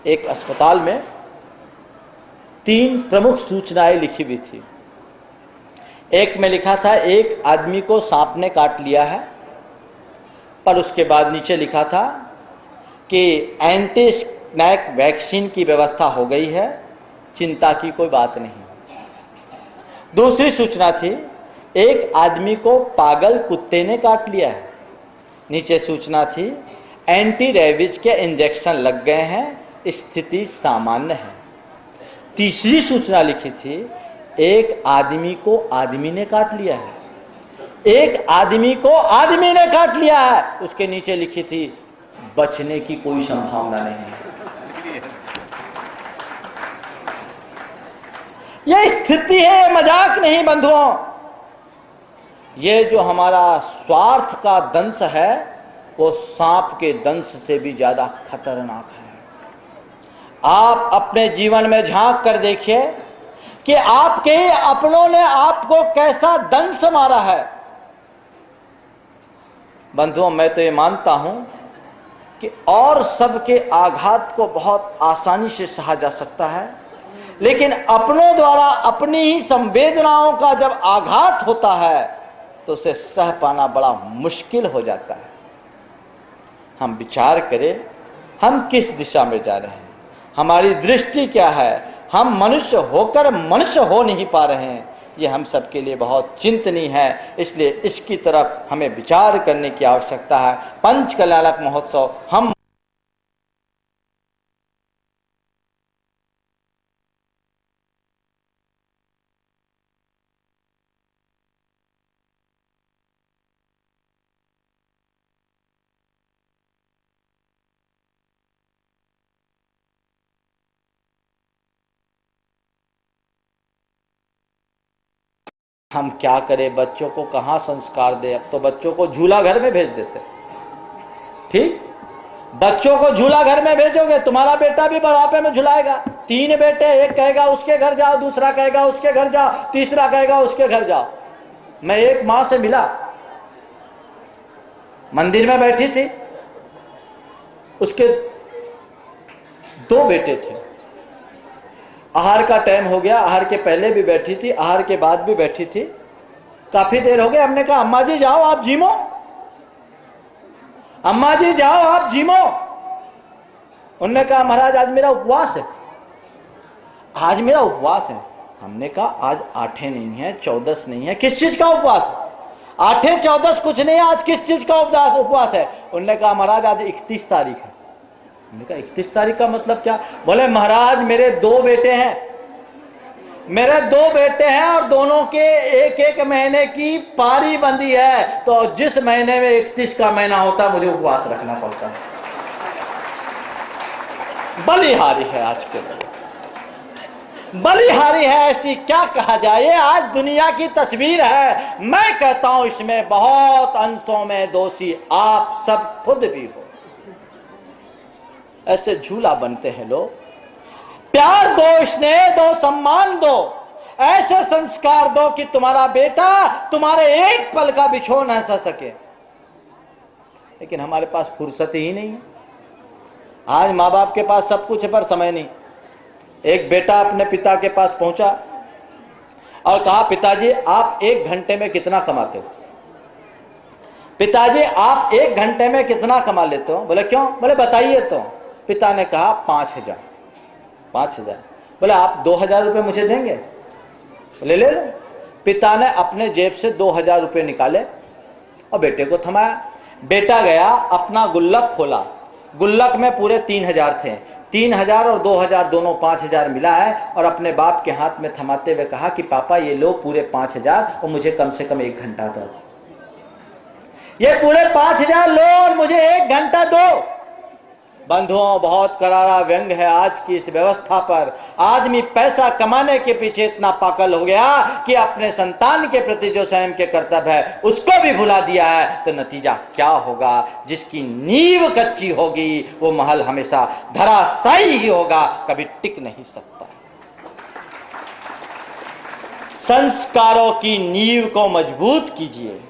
एक अस्पताल में 3 प्रमुख सूचनाएं लिखी हुई थी। एक में लिखा था, एक आदमी को सांप ने काट लिया है, पर उसके बाद नीचे लिखा था कि एंटी स्नैक वैक्सीन की व्यवस्था हो गई है, चिंता की कोई बात नहीं। दूसरी सूचना थी, एक आदमी को पागल कुत्ते ने काट लिया है। नीचे सूचना थी, एंटी रेबीज के इंजेक्शन लग गए हैं, स्थिति सामान्य है। तीसरी सूचना लिखी थी, एक आदमी को आदमी ने काट लिया है, एक आदमी को आदमी ने काट लिया है। उसके नीचे लिखी थी, बचने की कोई संभावना नहीं है। यह स्थिति है, मजाक नहीं बंधुओं। ये जो हमारा स्वार्थ का दंश है वो सांप के दंश से भी ज्यादा खतरनाक है। आप अपने जीवन में झांक कर देखिए कि आपके अपनों ने आपको कैसा दंश मारा है। बंधुओं, मैं तो ये मानता हूं कि और सबके आघात को बहुत आसानी से सहा जा सकता है, लेकिन अपनों द्वारा अपनी ही संवेदनाओं का जब आघात होता है तो उसे सह पाना बड़ा मुश्किल हो जाता है। हम विचार करें, हम किस दिशा में जा रहे हैं, हमारी दृष्टि क्या है, हम मनुष्य होकर मनुष्य हो नहीं पा रहे हैं। ये हम सबके लिए बहुत चिंतनीय है, इसलिए इसकी तरफ हमें विचार करने की आवश्यकता है। पंच कल्याणक महोत्सव हम क्या करें, बच्चों को कहाँ संस्कार दे। अब तो बच्चों को झूला घर में भेज देते। ठीक, बच्चों को झूला घर में भेजोगे, तुम्हारा बेटा भी बुढ़ापे में झुलाएगा। 3 बेटे, एक कहेगा उसके घर जाओ, दूसरा कहेगा उसके घर जाओ, तीसरा कहेगा उसके घर जाओ। मैं एक मां से मिला, मंदिर में बैठी थी, उसके 2 बेटे थे। आहार का टाइम हो गया, आहार के पहले भी बैठी थी, आहार के बाद भी बैठी थी। काफी देर हो गई, हमने कहा अम्मा जी जाओ आप जीमो, अम्मा जी जाओ आप जीमो। उन्होंने कहा महाराज आज मेरा उपवास है, आज मेरा उपवास है। हमने कहा आज 8 नहीं है, 14 नहीं है, किस चीज का उपवास है? 8 14 कुछ नहीं है, आज किस चीज का उपवास है? उन्होंने कहा महाराज आज 31 तारीख है। मैंने कहा 31 तारीख का मतलब क्या? बोले महाराज मेरे 2 बेटे हैं, मेरे 2 बेटे हैं और दोनों के 1-1 महीने की पारी बंदी है, तो जिस महीने में 31 का महीना होता है मुझे उपवास रखना पड़ता है। बलिहारी है आज के लोग, बलिहारी है, ऐसी क्या कहा जाए। ये आज दुनिया की तस्वीर है। मैं कहता हूं इसमें बहुत अंशों में दोषी आप सब खुद भी हो। ऐसे झूला बनते हैं लोग। प्यार दो, स्नेह दो, सम्मान दो, ऐसे संस्कार दो कि तुम्हारा बेटा तुम्हारे एक पल का बिछो न सह सके। लेकिन हमारे पास फुर्सत ही नहीं है। आज माँ बाप के पास सब कुछ है पर समय नहीं। एक बेटा अपने पिता के पास पहुंचा और कहा पिताजी आप 1 घंटे में कितना कमाते हो? पिताजी आप 1 घंटे में कितना कमा लेते हो? बोले क्यों? बोले बताइए तो। पिता ने कहा 5,000। 5,000। बोले आप 2,000 रुपये मुझे देंगे? बोले ले लो। पिता ने अपने जेब से 2,000 रुपये निकाले और बेटे को थमाया। बेटा गया, अपना गुल्लक खोला, गुल्लक में पूरे 3,000 थे। 3,000 और 2,000 दोनों 5,000 मिला है और अपने बाप के हाथ में थमाते हुए कहा कि पापा ये लो पूरे 5,000 और मुझे कम से कम 1 घंटा दो। ये पूरे 5,000 लो और मुझे 1 घंटा दो। बंधुओं, बहुत करारा व्यंग है आज की इस व्यवस्था पर। आदमी पैसा कमाने के पीछे इतना पागल हो गया कि अपने संतान के प्रति जो स्वयं के कर्तव्य है उसको भी भुला दिया है। तो नतीजा क्या होगा? जिसकी नींव कच्ची होगी वो महल हमेशा धराशायी ही होगा, कभी टिक नहीं सकता। संस्कारों की नींव को मजबूत कीजिए,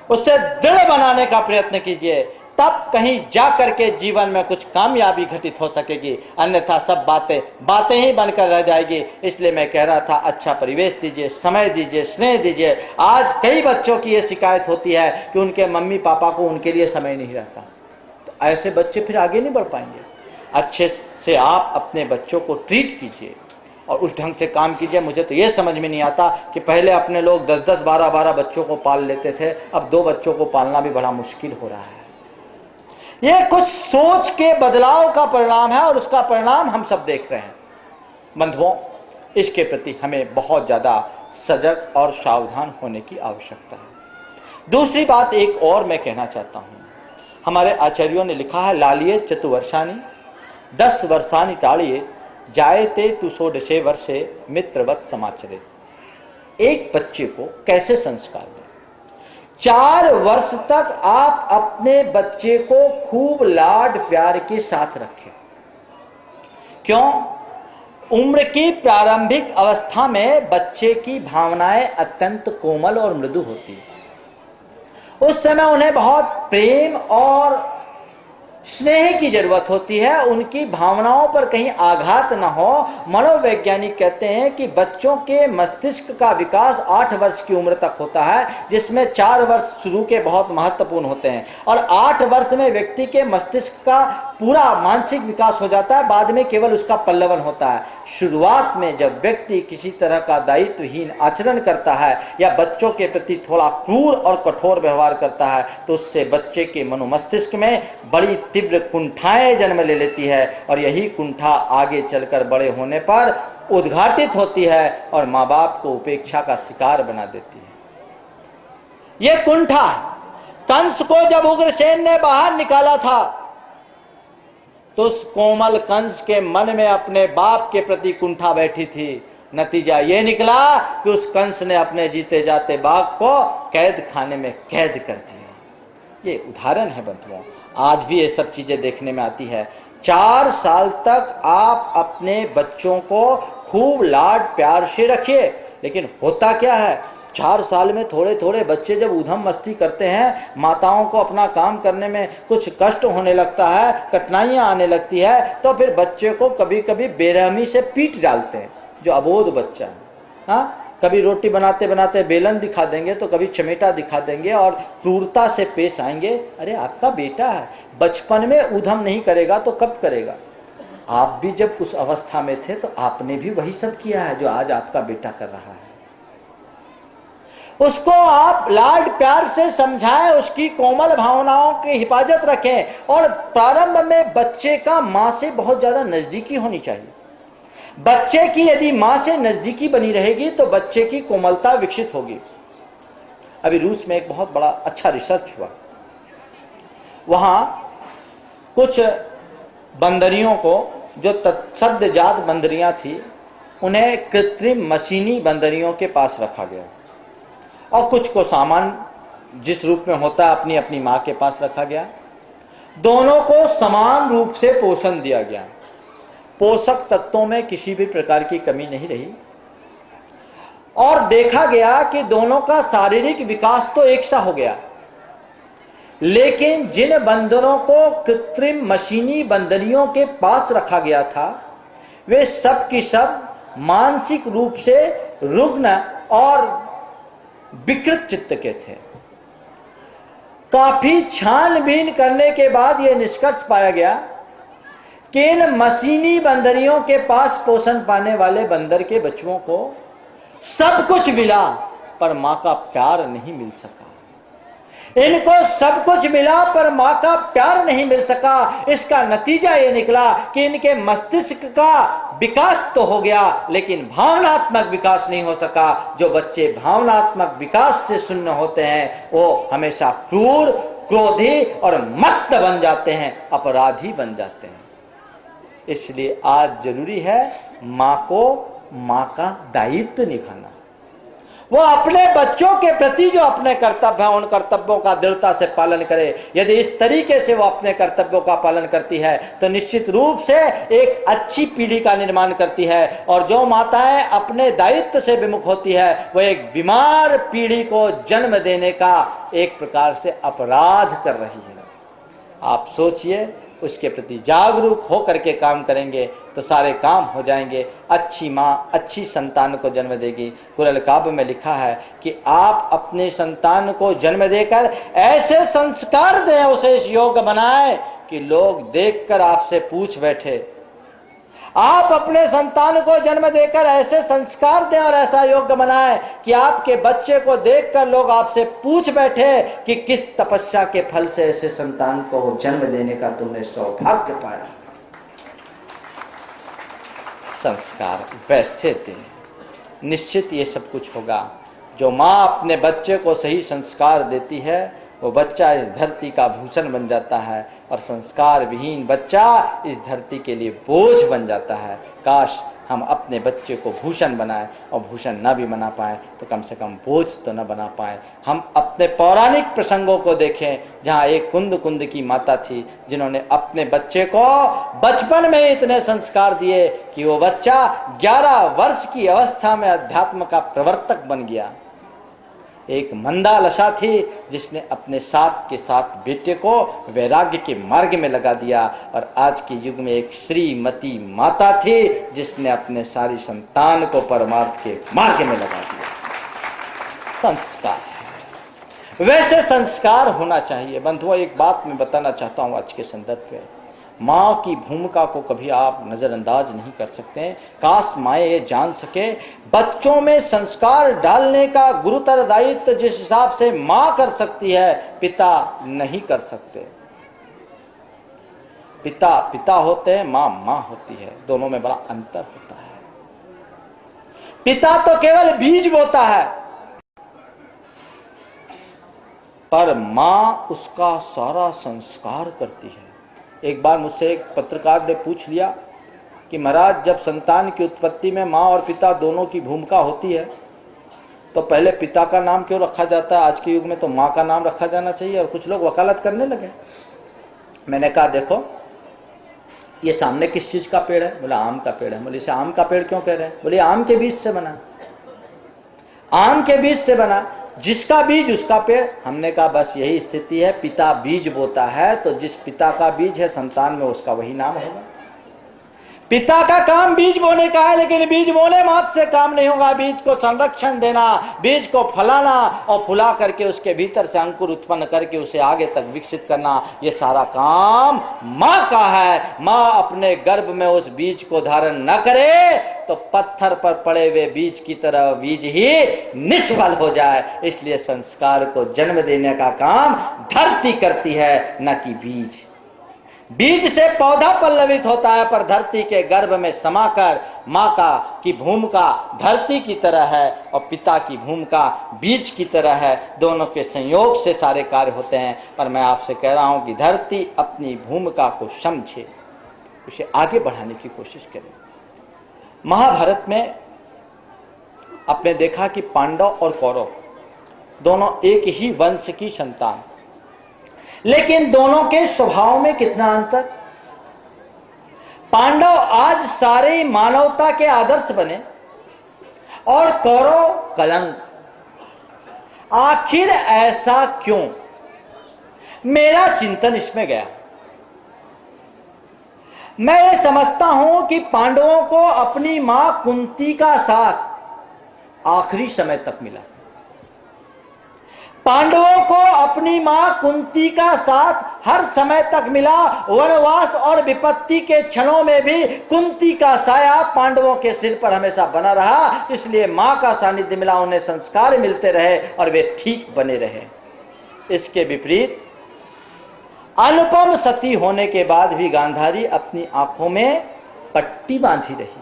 उसे दृढ़ बनाने का प्रयत्न कीजिए, तब कहीं जा करके जीवन में कुछ कामयाबी घटित हो सकेगी। अन्यथा सब बातें ही बनकर रह जाएगी। इसलिए मैं कह रहा था अच्छा परिवेश दीजिए, समय दीजिए, स्नेह दीजिए। आज कई बच्चों की ये शिकायत होती है कि उनके मम्मी पापा को उनके लिए समय नहीं रहता। तो ऐसे बच्चे फिर आगे नहीं बढ़ पाएंगे। अच्छे से आप अपने बच्चों को ट्रीट कीजिए और उस ढंग से काम कीजिए। मुझे तो ये समझ में नहीं आता कि पहले अपने लोग 10-10, 12-12 बच्चों को पाल लेते थे, अब 2 बच्चों को पालना भी बड़ा मुश्किल हो रहा है। ये कुछ सोच के बदलाव का परिणाम है और उसका परिणाम हम सब देख रहे हैं। बंधुओं, इसके प्रति हमें बहुत ज़्यादा सजग और सावधान होने की आवश्यकता है। दूसरी बात एक और मैं कहना चाहता हूँ। हमारे आचार्यों ने लिखा है, लालिये चतुवर्षानि 10 वर्षानि ताड़िये जायते तु 16 वर्षे मित्रवत समाचरे। एक बच्चे को कैसे संस्कार दें? 4 वर्ष तक आप अपने बच्चे को खूब लाड प्यार के साथ रखें। क्यों? उम्र की प्रारंभिक अवस्था में बच्चे की भावनाएं अत्यंत कोमल और मृदु होती है। उस समय उन्हें बहुत प्रेम और स्नेह की जरूरत होती है। उनकी भावनाओं पर कहीं आघात न हो। मनोवैज्ञानिक कहते हैं कि बच्चों के मस्तिष्क का विकास 8 वर्ष की उम्र तक होता है, जिसमें 4 वर्ष शुरू के बहुत महत्वपूर्ण होते हैं और 8 वर्ष में व्यक्ति के मस्तिष्क का पूरा मानसिक विकास हो जाता है, बाद में केवल उसका पल्लवन होता है। शुरुआत में जब व्यक्ति किसी तरह का दायित्वहीन आचरण करता है या बच्चों के प्रति थोड़ा क्रूर और कठोर व्यवहार करता है तो उससे बच्चे के मनोमस्तिष्क में बड़ी तीव्र कुंठाएं जन्म ले लेती है और यही कुंठा आगे चलकर बड़े होने पर उद्घाटित होती है और माँ बाप को उपेक्षा का शिकार बना देती है। यह कुंठा कंस को जब उग्रसेन ने बाहर निकाला था तो उस कोमल कंस के मन में अपने बाप के प्रति कुंठा बैठी थी। नतीजा यह निकला कि उस कंस ने अपने जीते जाते बाप को कैद खाने में कैद कर दिया। ये उदाहरण है बंधुओं, आज भी ये सब चीजें देखने में आती है। 4 साल तक आप अपने बच्चों को खूब लाड प्यार से रखिए, लेकिन होता क्या है, 4 साल में थोड़े थोड़े बच्चे जब उधम मस्ती करते हैं, माताओं को अपना काम करने में कुछ कष्ट होने लगता है, कठिनाइयां आने लगती है, तो फिर बच्चे को कभी कभी बेरहमी से पीट डालते हैं। जो अबोध बच्चा है, हाँ, कभी रोटी बनाते बनाते बेलन दिखा देंगे तो कभी चमेटा दिखा देंगे और क्रूरता से पेश आएंगे। अरे आपका बेटा है, बचपन में उधम नहीं करेगा तो कब करेगा? आप भी जब उस अवस्था में थे तो आपने भी वही सब किया है जो आज आपका बेटा कर रहा है। उसको आप लाड प्यार से समझाएं, उसकी कोमल भावनाओं की हिफाजत रखें और प्रारंभ में बच्चे का मां से बहुत ज्यादा नजदीकी होनी चाहिए। बच्चे की यदि मां से नजदीकी बनी रहेगी तो बच्चे की कोमलता विकसित होगी। अभी रूस में एक बहुत बड़ा अच्छा रिसर्च हुआ। वहां कुछ बंदरियों को, जो सद्यजात बंदरियां थी, उन्हें कृत्रिम मशीनी बंदरियों के पास रखा गया और कुछ को सामान जिस रूप में होता है अपनी अपनी मां के पास रखा गया। दोनों को समान रूप से पोषण दिया गया। पोषक तत्वों में किसी भी प्रकार की कमी नहीं रही और देखा गया कि दोनों का शारीरिक विकास तो एक सा हो गया, लेकिन जिन बंदरों को कृत्रिम मशीनी बंदरियों के पास रखा गया था वे सब की सब मानसिक रूप से रुग्ण और विकृत चित्त के थे। काफी छानबीन करने के बाद यह निष्कर्ष पाया गया कि इन मशीनी बंदरियों के पास पोषण पाने वाले बंदर के बच्चों को सब कुछ मिला पर मां का प्यार नहीं मिल सका। इनको सब कुछ मिला पर मां का प्यार नहीं मिल सका। इसका नतीजा ये निकला कि इनके मस्तिष्क का विकास तो हो गया लेकिन भावनात्मक विकास नहीं हो सका। जो बच्चे भावनात्मक विकास से शून्य होते हैं वो हमेशा क्रूर, क्रोधी और मत्त बन जाते हैं, अपराधी बन जाते हैं। इसलिए आज जरूरी है मां को मां का दायित्व निभाना। वो अपने बच्चों के प्रति जो अपने कर्तव्य हैं उन कर्तव्यों का दृढ़ता से पालन करे। यदि इस तरीके से वो अपने कर्तव्यों का पालन करती है तो निश्चित रूप से एक अच्छी पीढ़ी का निर्माण करती है। और जो माताएं अपने दायित्व से विमुख होती है वो एक बीमार पीढ़ी को जन्म देने का एक प्रकार से अपराध कर रही है। आप सोचिए, उसके प्रति जागरूक होकर के काम करेंगे तो सारे काम हो जाएंगे। अच्छी माँ अच्छी संतान को जन्म देगी। कुरल काव्य में लिखा है कि आप अपने संतान को जन्म देकर ऐसे संस्कार दें, उसे इस योग्य बनाएं कि लोग देखकर आपसे पूछ बैठे। आप अपने संतान को जन्म देकर ऐसे संस्कार दें और ऐसा योग्य बनाएं कि आपके बच्चे को देखकर लोग आपसे पूछ बैठे कि किस तपस्या के फल से ऐसे संतान को जन्म देने का तुमने सौभाग्य पाया। संस्कार वैसे दें। निश्चित ये सब कुछ होगा। जो माँ अपने बच्चे को सही संस्कार देती है वो बच्चा इस धरती का भूषण बन जाता है, और संस्कार विहीन बच्चा इस धरती के लिए बोझ बन जाता है। काश हम अपने बच्चे को भूषण बनाएं, और भूषण न भी बना पाएँ तो कम से कम बोझ तो न बना पाएँ। हम अपने पौराणिक प्रसंगों को देखें, जहाँ एक कुंद की माता थी जिन्होंने अपने बच्चे को बचपन में इतने संस्कार दिए कि वो बच्चा 11 वर्ष की अवस्था में अध्यात्म का प्रवर्तक बन गया। एक मंदालसा थी जिसने अपने साथ के साथ बेटे को वैराग्य के मार्ग में लगा दिया, और आज के युग में एक श्रीमती माता थी जिसने अपने सारी संतान को परमार्थ के मार्ग में लगा दिया। संस्कार है, वैसे संस्कार होना चाहिए। बंधुओं, एक बात मैं बताना चाहता हूं आज के संदर्भ में, माँ की भूमिका को कभी आप नज़रअंदाज नहीं कर सकते। काश माएँ ये जान सके, बच्चों में संस्कार डालने का गुरुतर दायित्व जिस हिसाब से माँ कर सकती है, पिता नहीं कर सकते। पिता पिता होते हैं, माँ माँ होती है, दोनों में बड़ा अंतर होता है। पिता तो केवल बीज बोता है, पर माँ उसका सारा संस्कार करती है। एक बार मुझसे एक पत्रकार ने पूछ लिया कि महाराज, जब संतान की उत्पत्ति में माँ और पिता दोनों की भूमिका होती है तो पहले पिता का नाम क्यों रखा जाता है? आज के युग में तो माँ का नाम रखा जाना चाहिए। और कुछ लोग वकालत करने लगे। मैंने कहा देखो, ये सामने किस चीज का पेड़ है? बोला आम का पेड़ है। बोले इसे आम का पेड़ क्यों कह रहे हैं? बोले आम के बीज से बना, आम के बीज से बना, जिसका बीज उसका पेड़। हमने कहा बस यही स्थिति है, पिता बीज बोता है तो जिस पिता का बीज है संतान में उसका वही नाम होगा। पिता का काम बीज बोने का है, लेकिन बीज बोने मात्र से काम नहीं होगा। बीज को संरक्षण देना, बीज को फलाना और फुला करके उसके भीतर से अंकुर उत्पन्न करके उसे आगे तक विकसित करना, ये सारा काम माँ का है। माँ अपने गर्भ में उस बीज को धारण न करे तो पत्थर पर पड़े हुए बीज की तरह बीज ही निष्फल हो जाए। इसलिए संस्कार को जन्म देने का काम धरती करती है, न कि बीज। बीज से पौधा पल्लवित होता है, पर धरती के गर्भ में समाकर माँ की भूमिका धरती की तरह है और पिता की भूमिका बीज की तरह है। दोनों के संयोग से सारे कार्य होते हैं। पर मैं आपसे कह रहा हूँ कि धरती अपनी भूमिका को समझे, उसे आगे बढ़ाने की कोशिश करे। महाभारत में आपने देखा कि पांडव और कौरव दोनों एक ही वंश की संतान, लेकिन दोनों के स्वभाव में कितना अंतर। पांडव आज सारी मानवता के आदर्श बने और कौरव कलंक। आखिर ऐसा क्यों? मेरा चिंतन इसमें गया। मैं ये समझता हूं कि पांडवों को अपनी मां कुंती का साथ आखिरी समय तक मिला। पांडवों को अपनी मां कुंती का साथ हर समय तक मिला। वनवास और विपत्ति के क्षणों में भी कुंती का साया पांडवों के सिर पर हमेशा बना रहा। इसलिए मां का सानिध्य मिला, उन्हें संस्कार मिलते रहे और वे ठीक बने रहे। इसके विपरीत अनुपम सती होने के बाद भी गांधारी अपनी आंखों में पट्टी बांधी रही।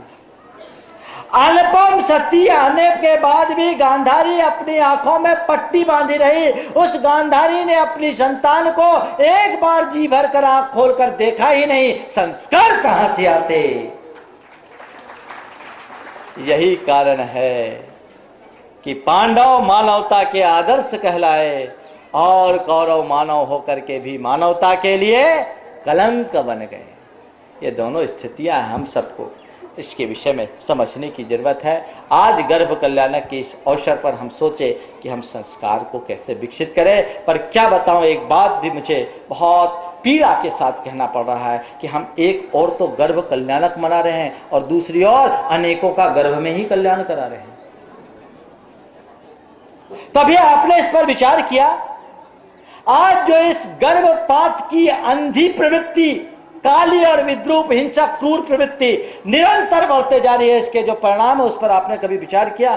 अनुपम सती आने के बाद भी गांधारी अपनी आंखों में पट्टी बांधी रही। उस गांधारी ने अपनी संतान को एक बार जी भर कर आंख खोलकर देखा ही नहीं। संस्कार कहां से आते? यही कारण है कि पांडव मानवता के आदर्श कहलाए और कौरव मानव होकर के भी मानवता के लिए कलंक बन गए। ये दोनों स्थितियां हम सबको इसके विषय में समझने की जरूरत है। आज गर्भ कल्याणक के इस अवसर पर हम सोचे कि हम संस्कार को कैसे विकसित करें। पर क्या बताऊं, एक बात भी मुझे बहुत पीड़ा के साथ कहना पड़ रहा है कि हम एक और तो गर्भ कल्याणक मना रहे हैं और दूसरी ओर अनेकों का गर्भ में ही कल्याण करा रहे हैं। कभी आपने इस पर विचार किया? आज जो इस गर्भपात की अंधी प्रवृत्ति, काली और विद्रूप हिंसक क्रूर प्रवृत्ति निरंतर बढ़ते जा रही है, इसके जो परिणाम है उस पर आपने कभी विचार किया?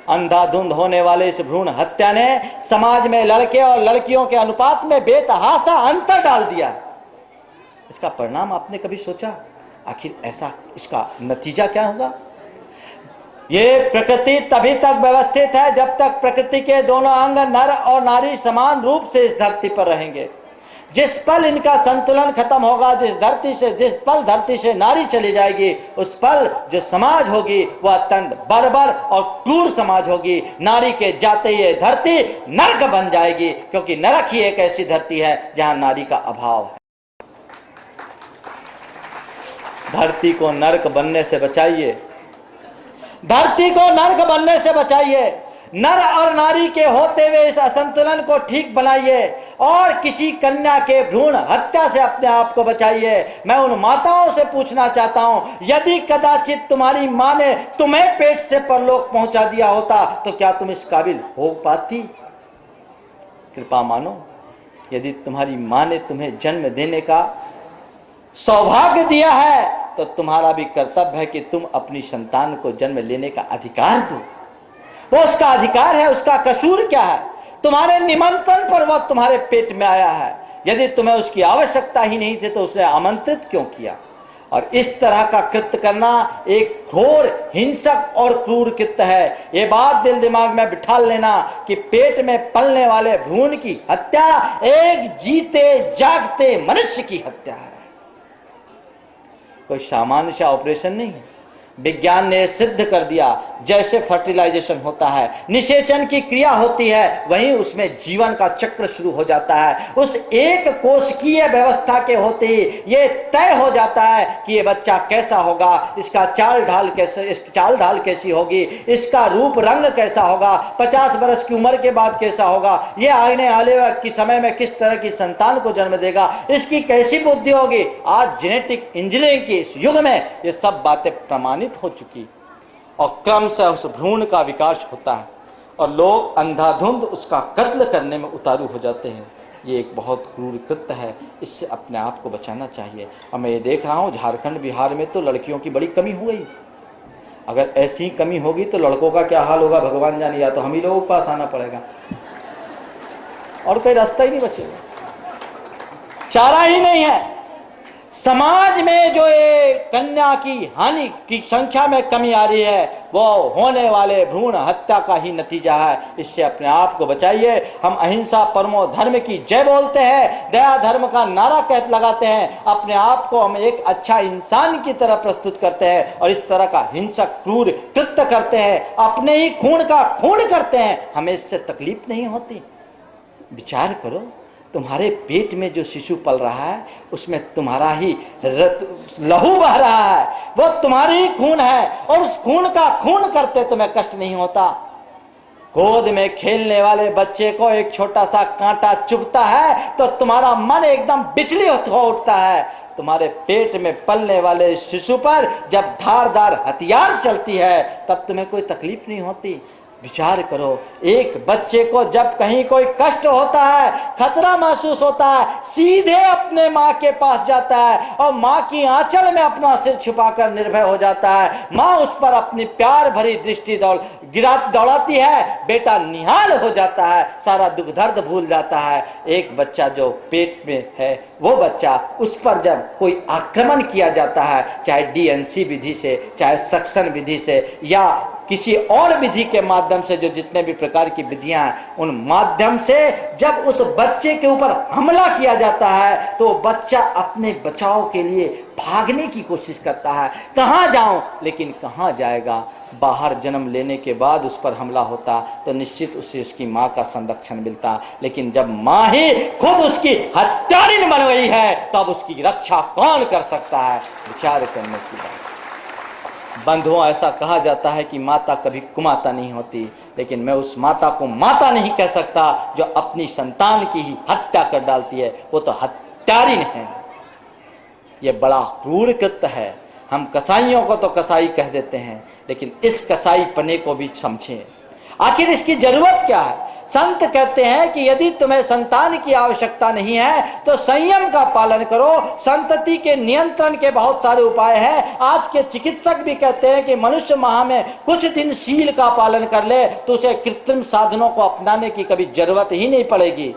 अंधाधुंध होने वाले इस भ्रूण हत्या ने समाज में लड़के और लड़कियों के अनुपात में बेतहासा अंतर डाल दिया। इसका परिणाम आपने कभी सोचा? आखिर ऐसा इसका नतीजा क्या होगा? ये प्रकृति तभी तक व्यवस्थित है जब तक प्रकृति के दोनों अंग नर और नारी समान रूप से इस धरती पर रहेंगे। जिस पल इनका संतुलन खत्म होगा, जिस पल धरती से नारी चली जाएगी, उस पल जो समाज होगी वह अत्यंत बर्बर और क्रूर समाज होगी। नारी के जाते ही धरती नरक बन जाएगी, क्योंकि नरक ही एक ऐसी धरती है जहां नारी का अभाव है। धरती को नरक बनने से बचाइए, धरती को नरक बनने से बचाइए। नर और नारी के होते हुए इस असंतुलन को ठीक बनाइए और किसी कन्या के भ्रूण हत्या से अपने आप को बचाइए। मैं उन माताओं से पूछना चाहता हूं, यदि कदाचित तुम्हारी मां ने तुम्हें पेट से परलोक पहुंचा दिया होता तो क्या तुम इस काबिल हो पाती? कृपा मानो, यदि तुम्हारी मां ने तुम्हें जन्म देने का सौभाग्य दिया है तो तुम्हारा भी कर्तव्य है कि तुम अपनी संतान को जन्म लेने का अधिकार दो। वो उसका अधिकार है, उसका कसूर क्या है? तुम्हारे निमंत्रण पर वह तुम्हारे पेट में आया है। यदि तुम्हें उसकी आवश्यकता ही नहीं थी तो उसे आमंत्रित क्यों किया? और इस तरह का कृत्य करना एक घोर हिंसक और क्रूर कृत्य है। ये बात दिल दिमाग में बिठा लेना कि पेट में पलने वाले भ्रूण की हत्या एक जीते जागते मनुष्य की हत्या है, कोई सामान्य सा ऑपरेशन नहीं है। विज्ञान ने सिद्ध कर दिया, जैसे फर्टिलाइजेशन होता है, निषेचन की क्रिया होती है, वहीं उसमें जीवन का चक्र शुरू हो जाता है। उस एक कोशिकीय व्यवस्था के होते ही ये तय हो जाता है कि ये बच्चा कैसा होगा, इसका चाल ढाल कैसी होगी, इसका रूप रंग कैसा होगा, 50 वर्ष की उम्र के बाद कैसा होगा, ये आने वाले के समय में किस तरह की संतान को जन्म देगा, इसकी कैसी बुद्धि होगी। आज जेनेटिक इंजीनियरिंग के इस युग में ये सब बातें प्रमाणित हो चुकी और क्रमशः उस भ्रूण का विकास होता है और लोग अंधाधुंध उसका कत्ल करने में उतारू हो जाते हैं। ये एक बहुत क्रूर कृत्य है, इससे अपने आप को बचाना चाहिए। और मैं ये देख रहा हूँ झारखंड बिहार में तो लड़कियों की बड़ी कमी हो गई। अगर ऐसी ही कमी होगी तो लड़कों का क्या हाल होगा भगवान जाने। या तो हम ही लोगों के पास आना पड़ेगा और कोई रास्ता ही नहीं बचेगा, चारा ही नहीं है। समाज में जो ये कन्या की हानि की संख्या में कमी आ रही है वो होने वाले भ्रूण हत्या का ही नतीजा है। इससे अपने आप को बचाइए। हम अहिंसा परमो धर्म की जय बोलते हैं, दया धर्म का नारा लगाते हैं, अपने आप को हम एक अच्छा इंसान की तरह प्रस्तुत करते हैं और इस तरह का हिंसक क्रूर कृत्य करते हैं, अपने ही खून का खून करते हैं, हमें इससे तकलीफ नहीं होती। विचार करो, तुम्हारे पेट में जो शिशु पल रहा है उसमें तुम्हारा ही लहू बह रहा है, वो तुम्हारी ही खून है और उस खून का खून करते तुम्हें कष्ट नहीं होता। गोद में खेलने वाले बच्चे को एक छोटा सा कांटा चुभता है तो तुम्हारा मन एकदम विचलित हो उठता है। तुम्हारे पेट में पलने वाले शिशु पर जब धारदार हथियार चलती है तब तुम्हें कोई तकलीफ नहीं होती। विचार करो, एक बच्चे को जब कहीं कोई कष्ट होता है, खतरा महसूस होता है, सीधे अपने माँ के पास जाता है और माँ की आंचल में अपना सिर छुपाकर निर्भय हो जाता है। माँ उस पर अपनी प्यार भरी दृष्टि दौड़ाती है, बेटा निहाल हो जाता है, सारा दुख दर्द भूल जाता है। एक बच्चा जो पेट में है वो बच्चा, उस पर जब कोई आक्रमण किया जाता है, चाहे डीएनसी विधि से, चाहे सक्शन विधि से या किसी और विधि के माध्यम से, जो जितने भी प्रकार की विधियां हैं उन माध्यम से जब उस बच्चे के ऊपर हमला किया जाता है तो बच्चा अपने बचाव के लिए भागने की कोशिश करता है, कहाँ जाऊं, लेकिन कहाँ जाएगा। बाहर जन्म लेने के बाद उस पर हमला होता तो निश्चित उसे उसकी माँ का संरक्षण मिलता, लेकिन जब माँ ही खुद उसकी हत्यारिन बन गई है तो अब उसकी रक्षा कौन कर सकता है। विचार करने की बात। बंधुओं, ऐसा कहा जाता है कि माता कभी कुमाता नहीं होती, लेकिन मैं उस माता को माता नहीं कह सकता जो अपनी संतान की ही हत्या कर डालती है, वो तो हत्यारिन है। ये बड़ा क्रूर कृत्य है। हम कसाईयों को तो कसाई कह देते हैं, लेकिन इस कसाई पने को भी समझें, आखिर इसकी जरूरत क्या है। संत कहते हैं कि यदि तुम्हें संतान की आवश्यकता नहीं है तो संयम का पालन करो। संतति के नियंत्रण के बहुत सारे उपाय हैं। आज के चिकित्सक भी कहते हैं कि मनुष्य माह में कुछ दिन शील का पालन कर ले तो उसे कृत्रिम साधनों को अपनाने की कभी जरूरत ही नहीं पड़ेगी।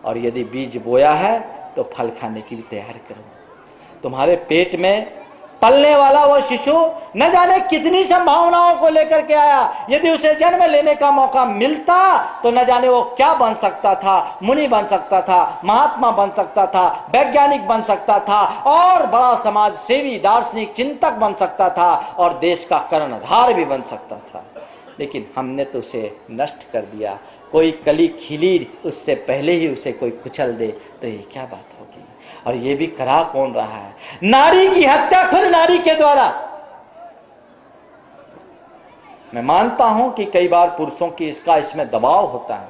और यदि बीज बोया है तो फल खाने की भी तैयारी करो। तुम्हारे पेट में पलने वाला वो शिशु न जाने कितनी संभावनाओं को लेकर के आया। यदि उसे जन्म लेने का मौका मिलता तो न जाने वो क्या बन सकता था। मुनि बन सकता था, महात्मा बन सकता था, वैज्ञानिक बन सकता था और बड़ा समाज सेवी दार्शनिक चिंतक बन सकता था और देश का कर्णधार भी बन सकता था। लेकिन हमने तो उसे नष्ट कर दिया। कोई कली खिली उससे पहले ही उसे कोई कुचल दे तो ये क्या बात होगी। और ये भी करा कौन रहा है? नारी की हत्या खुद नारी के द्वारा। मैं मानता हूं कि कई बार पुरुषों की इसमें दबाव होता है,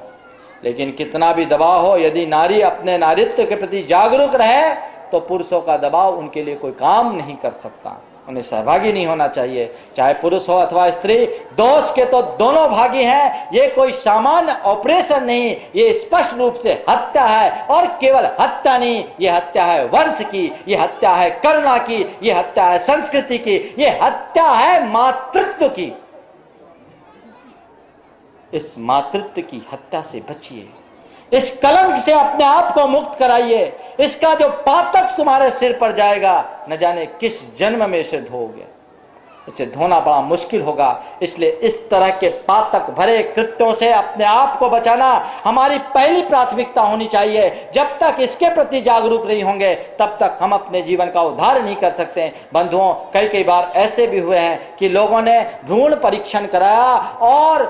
लेकिन कितना भी दबाव हो, यदि नारी अपने नारीत्व के प्रति जागरूक रहे तो पुरुषों का दबाव उनके लिए कोई काम नहीं कर सकता। उन्हें सहभागी नहीं होना चाहिए, चाहे पुरुष हो अथवा स्त्री। दोष के तो दोनों भागी हैं। ये कोई सामान्य ऑपरेशन नहीं, ये स्पष्ट रूप से हत्या है। और केवल हत्या नहीं, ये हत्या है वंश की, ये हत्या है करुणा की, ये हत्या है संस्कृति की, ये हत्या है मातृत्व की। इस मातृत्व की हत्या से बचिए, इस कलंक से अपने आप को मुक्त कराइए। इसका जो पातक तुम्हारे सिर पर जाएगा न जाने किस जन्म में इसे धोगे, इसे धोना बड़ा मुश्किल होगा। इसलिए इस तरह के पातक भरे कृत्यों से अपने आप को बचाना हमारी पहली प्राथमिकता होनी चाहिए। जब तक इसके प्रति जागरूक नहीं होंगे तब तक हम अपने जीवन का उद्धार नहीं कर सकते। बंधुओं, कई बार ऐसे भी हुए हैं कि लोगों ने भ्रूण परीक्षण कराया और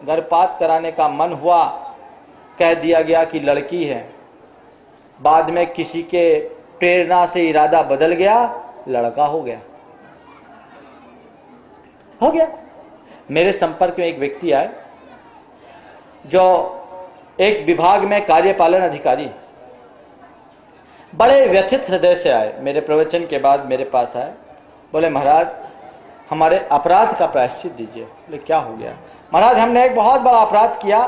गर्भपात कराने का मन हुआ, कह दिया गया कि लड़की है। बाद में किसी के प्रेरणा से इरादा बदल गया, लड़का हो गया। मेरे संपर्क में एक व्यक्ति आए जो एक विभाग में कार्यपालन अधिकारी, बड़े व्यथित हृदय से आए। मेरे प्रवचन के बाद मेरे पास आए, बोले महाराज हमारे अपराध का प्रायश्चित दीजिए। बोले क्या हो गया? महाराज हमने एक बहुत बड़ा अपराध किया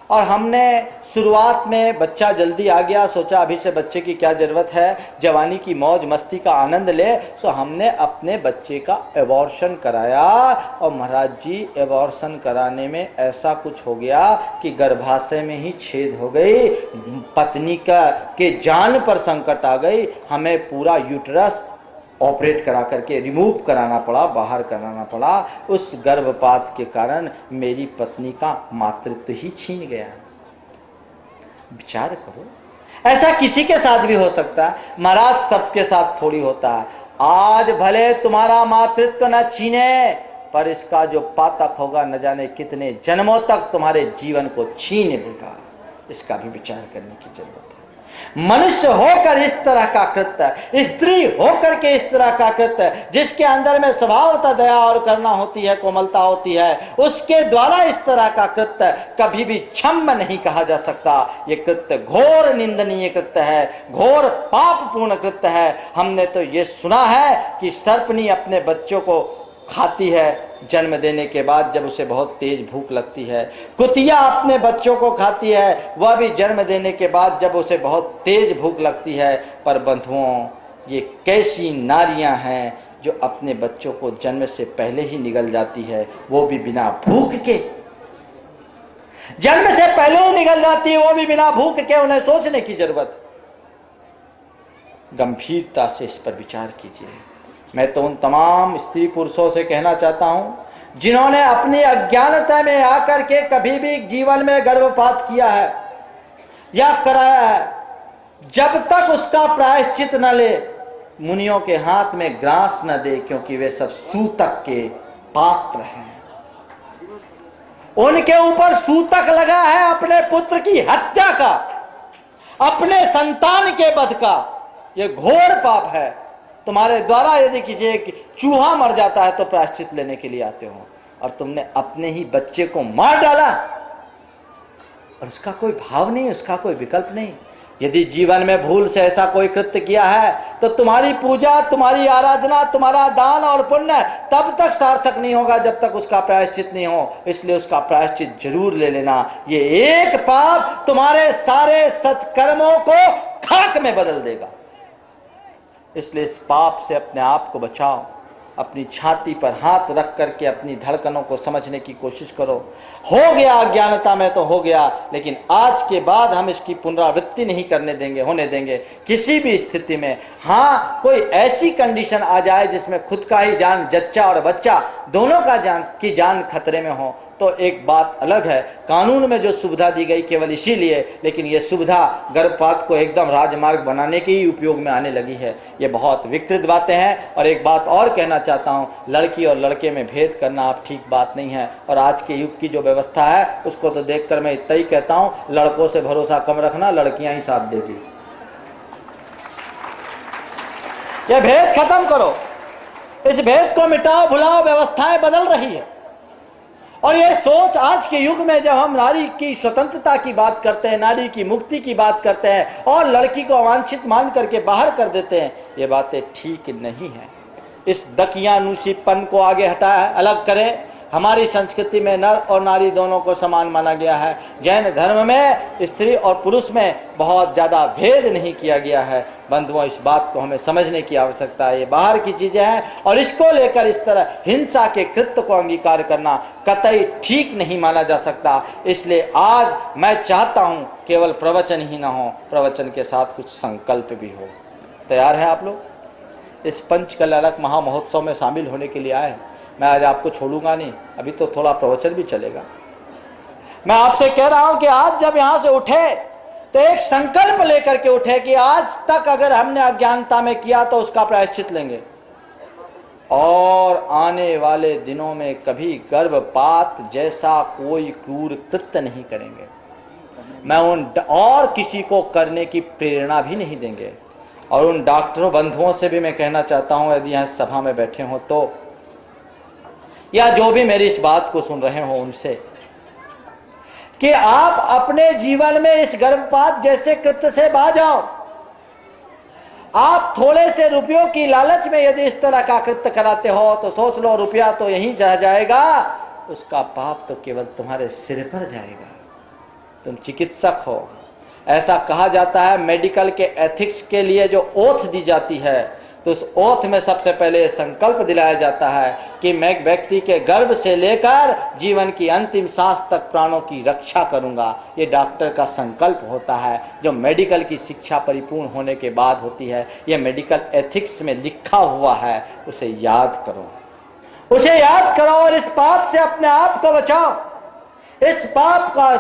और हमने शुरुआत में बच्चा जल्दी आ गया, सोचा अभी से बच्चे की क्या ज़रूरत है, जवानी की मौज मस्ती का आनंद ले, सो हमने अपने बच्चे का एबॉर्शन कराया। और महाराज जी एबॉर्शन कराने में ऐसा कुछ हो गया कि गर्भाशय में ही छेद हो गई, पत्नी के जान पर संकट आ गई। हमें पूरा यूट्रस ऑपरेट करा करके रिमूव कराना पड़ा, बाहर कराना पड़ा। उस गर्भपात के कारण मेरी पत्नी का मातृत्व ही छीन गया। विचार करो, ऐसा किसी के साथ भी हो सकता है। महाराज सबके साथ थोड़ी होता है। आज भले तुम्हारा मातृत्व न छीने, पर इसका जो पातक होगा न जाने कितने जन्मों तक तुम्हारे जीवन को छीन लेगा। इसका भी विचार करने की जरूरत है। मनुष्य होकर इस तरह का कृत्य, स्त्री होकर के इस तरह का कृत्य, जिसके अंदर में स्वभावतः दया और करुणा होती है, कोमलता होती है, उसके द्वारा इस तरह का कृत्य कभी भी क्षम्य नहीं कहा जा सकता। ये कृत्य घोर निंदनीय कृत्य है, घोर पापपूर्ण कृत्य है। हमने तो ये सुना है कि सर्पनी अपने बच्चों को खाती है जन्म देने के बाद, जब उसे बहुत तेज भूख लगती है। कुतिया अपने बच्चों को खाती है, वह भी जन्म देने के बाद जब उसे बहुत तेज भूख लगती है। पर बंधुओं, ये कैसी नारियां हैं जो अपने बच्चों को जन्म से पहले ही निगल जाती है, वो भी बिना भूख के। जन्म से पहले ही निगल जाती है, वो भी बिना भूख के। उन्हें सोचने की जरूरत। गंभीरता से इस पर विचार कीजिए। मैं तो उन तमाम स्त्री पुरुषों से कहना चाहता हूं जिन्होंने अपनी अज्ञानता में आकर के कभी भी जीवन में गर्भपात किया है या कराया है, जब तक उसका प्रायश्चित न ले, मुनियों के हाथ में ग्रास न दे, क्योंकि वे सब सूतक के पात्र हैं। उनके ऊपर सूतक लगा है अपने पुत्र की हत्या का, अपने संतान के वध का। यह घोर पाप है। तुम्हारे द्वारा यदि किसी एक चूहा मर जाता है तो प्रायश्चित लेने के लिए आते हो, और तुमने अपने ही बच्चे को मार डाला और उसका कोई भाव नहीं, उसका कोई विकल्प नहीं। यदि जीवन में भूल से ऐसा कोई कृत्य किया है तो तुम्हारी पूजा, तुम्हारी आराधना, तुम्हारा दान और पुण्य तब तक सार्थक नहीं होगा जब तक उसका प्रायश्चित नहीं हो। इसलिए उसका प्रायश्चित जरूर ले लेना। ये एक पाप तुम्हारे सारे सत्कर्मों को खाक में बदल देगा। इसलिए इस पाप से अपने आप को बचाओ। अपनी छाती पर हाथ रख करके अपनी धड़कनों को समझने की कोशिश करो। हो गया अज्ञानता में तो हो गया, लेकिन आज के बाद हम इसकी पुनरावृत्ति नहीं होने देंगे किसी भी स्थिति में। हाँ, कोई ऐसी कंडीशन आ जाए जिसमें खुद का ही जान, जच्चा और बच्चा दोनों का जान खतरे में हो, तो एक बात अलग है। कानून में जो सुविधा दी गई केवल इसीलिए, लेकिन ये सुविधा गर्भपात को एकदम राजमार्ग बनाने के ही उपयोग में आने लगी है। ये बहुत विकृत बातें हैं। और एक बात और कहना चाहता हूँ, लड़की और लड़के में भेद करना आप ठीक बात नहीं है। और आज के युग की जो व्यवस्था है उसको तो देखकर मैं इतना ही कहता हूँ, लड़कों से भरोसा कम रखना, लड़कियां ही साथ देगी। ये भेद खत्म करो, इस भेद को मिटाओ, भुलाओ। व्यवस्थाएं बदल रही है और ये सोच आज के युग में जब हम नारी की स्वतंत्रता की बात करते हैं, नारी की मुक्ति की बात करते हैं और लड़की को अवांछित मान करके बाहर कर देते हैं, ये बातें ठीक नहीं है। इस दकियानूसीपन को आगे हटाए, अलग करें। हमारी संस्कृति में नर और नारी दोनों को समान माना गया है। जैन धर्म में स्त्री और पुरुष में बहुत ज़्यादा भेद नहीं किया गया है। बंधुओं, इस बात को हमें समझने की आवश्यकता है। ये बाहर की चीज़ें हैं और इसको लेकर इस तरह हिंसा के कृत्य को अंगीकार करना कतई ठीक नहीं माना जा सकता। इसलिए आज मैं चाहता हूँ केवल प्रवचन ही ना हो, प्रवचन के साथ कुछ संकल्प भी हो। तैयार है आप लोग? इस पंचकल्याणक महामहोत्सव में शामिल होने के लिए आए। मैं आज आपको छोड़ूंगा नहीं, अभी तो थोड़ा प्रवचन भी चलेगा। मैं आपसे कह रहा हूं कि आज जब यहां से उठे तो एक संकल्प लेकर के उठे कि आज तक अगर हमने अज्ञानता में किया तो उसका प्रायश्चित लेंगे और आने वाले दिनों में कभी गर्भपात जैसा कोई क्रूर कृत्य नहीं करेंगे। मैं उन और किसी को करने की प्रेरणा भी नहीं देंगे। और उन डॉक्टरों बंधुओं से भी मैं कहना चाहता हूं, यदि यहाँ सभा में बैठे हो तो, या जो भी मेरी इस बात को सुन रहे हो उनसे, कि आप अपने जीवन में इस गर्भपात जैसे कृत्य से बाज आओ। आप थोड़े से रुपयों की लालच में यदि इस तरह का कृत्य कराते हो तो सोच लो, रुपया तो यहीं रह जाएगा, उसका पाप तो केवल तुम्हारे सिर पर जाएगा। तुम चिकित्सक हो, ऐसा कहा जाता है। मेडिकल के एथिक्स के लिए जो ओथ दी जाती है, तो उस ओथ में सबसे पहले संकल्प दिलाया जाता है कि मैं व्यक्ति के गर्भ से लेकर जीवन की अंतिम सांस तक प्राणों की रक्षा करूंगा। ये डॉक्टर का संकल्प होता है, जो मेडिकल की शिक्षा परिपूर्ण होने के बाद होती है। ये मेडिकल एथिक्स में लिखा हुआ है, उसे याद करो, उसे याद करो और इस पाप से अपने आप को बचाओ। इस पाप का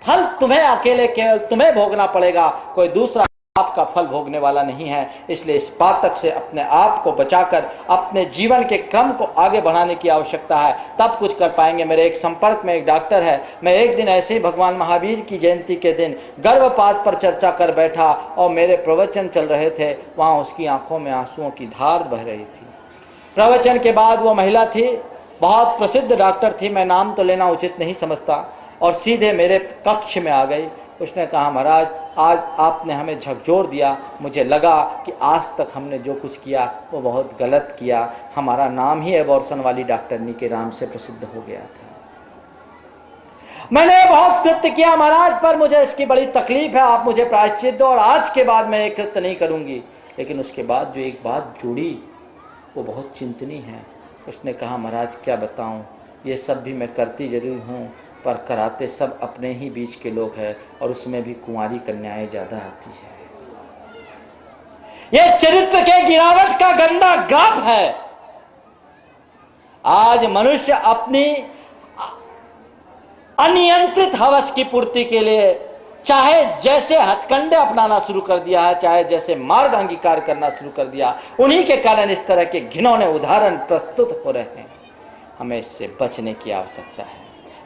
फल तुम्हें अकेले केवल तुम्हें भोगना पड़ेगा, कोई दूसरा आपका फल भोगने वाला नहीं है। इसलिए इस पातक से अपने आप को बचाकर अपने जीवन के क्रम को आगे बढ़ाने की आवश्यकता है, तब कुछ कर पाएंगे। मेरे एक संपर्क में एक डॉक्टर है, मैं एक दिन ऐसे ही भगवान महावीर की जयंती के दिन गर्भपात पर चर्चा कर बैठा और मेरे प्रवचन चल रहे थे। वहाँ उसकी आंखों में आंसुओं की धार बह रही थी। प्रवचन के बाद वो महिला थी, बहुत प्रसिद्ध डॉक्टर थी, मैं नाम तो लेना उचित नहीं समझता, और सीधे मेरे कक्ष में आ गई। उसने कहा, महाराज आज आपने हमें झकझोर दिया, मुझे लगा कि आज तक हमने जो कुछ किया वो बहुत गलत किया। हमारा नाम ही एबॉर्शन वाली डॉक्टरनी के नाम से प्रसिद्ध हो गया था। मैंने बहुत कृत्य किया महाराज, पर मुझे इसकी बड़ी तकलीफ है, आप मुझे प्रायश्चित दो और आज के बाद मैं ये कृत्य नहीं करूंगी। लेकिन उसके बाद जो एक बात जुड़ी वो बहुत चिंतनीय है। उसने कहा, महाराज क्या बताऊं, ये सब भी मैं करती जरूर हूँ, पर कराते सब अपने ही बीच के लोग हैं और उसमें भी कुंवारी कन्याएं ज़्यादा आती है। ये चरित्र के गिरावट का गंदा ग्राफ है। आज मनुष्य अपनी अनियंत्रित हवस की पूर्ति के लिए चाहे जैसे हथकंडे अपनाना शुरू कर दिया है, चाहे जैसे मार्ग अंगीकार करना शुरू कर दिया, उन्हीं के कारण इस तरह के घिनौने उदाहरण प्रस्तुत हो रहे हैं। हमें इससे बचने की आवश्यकता है,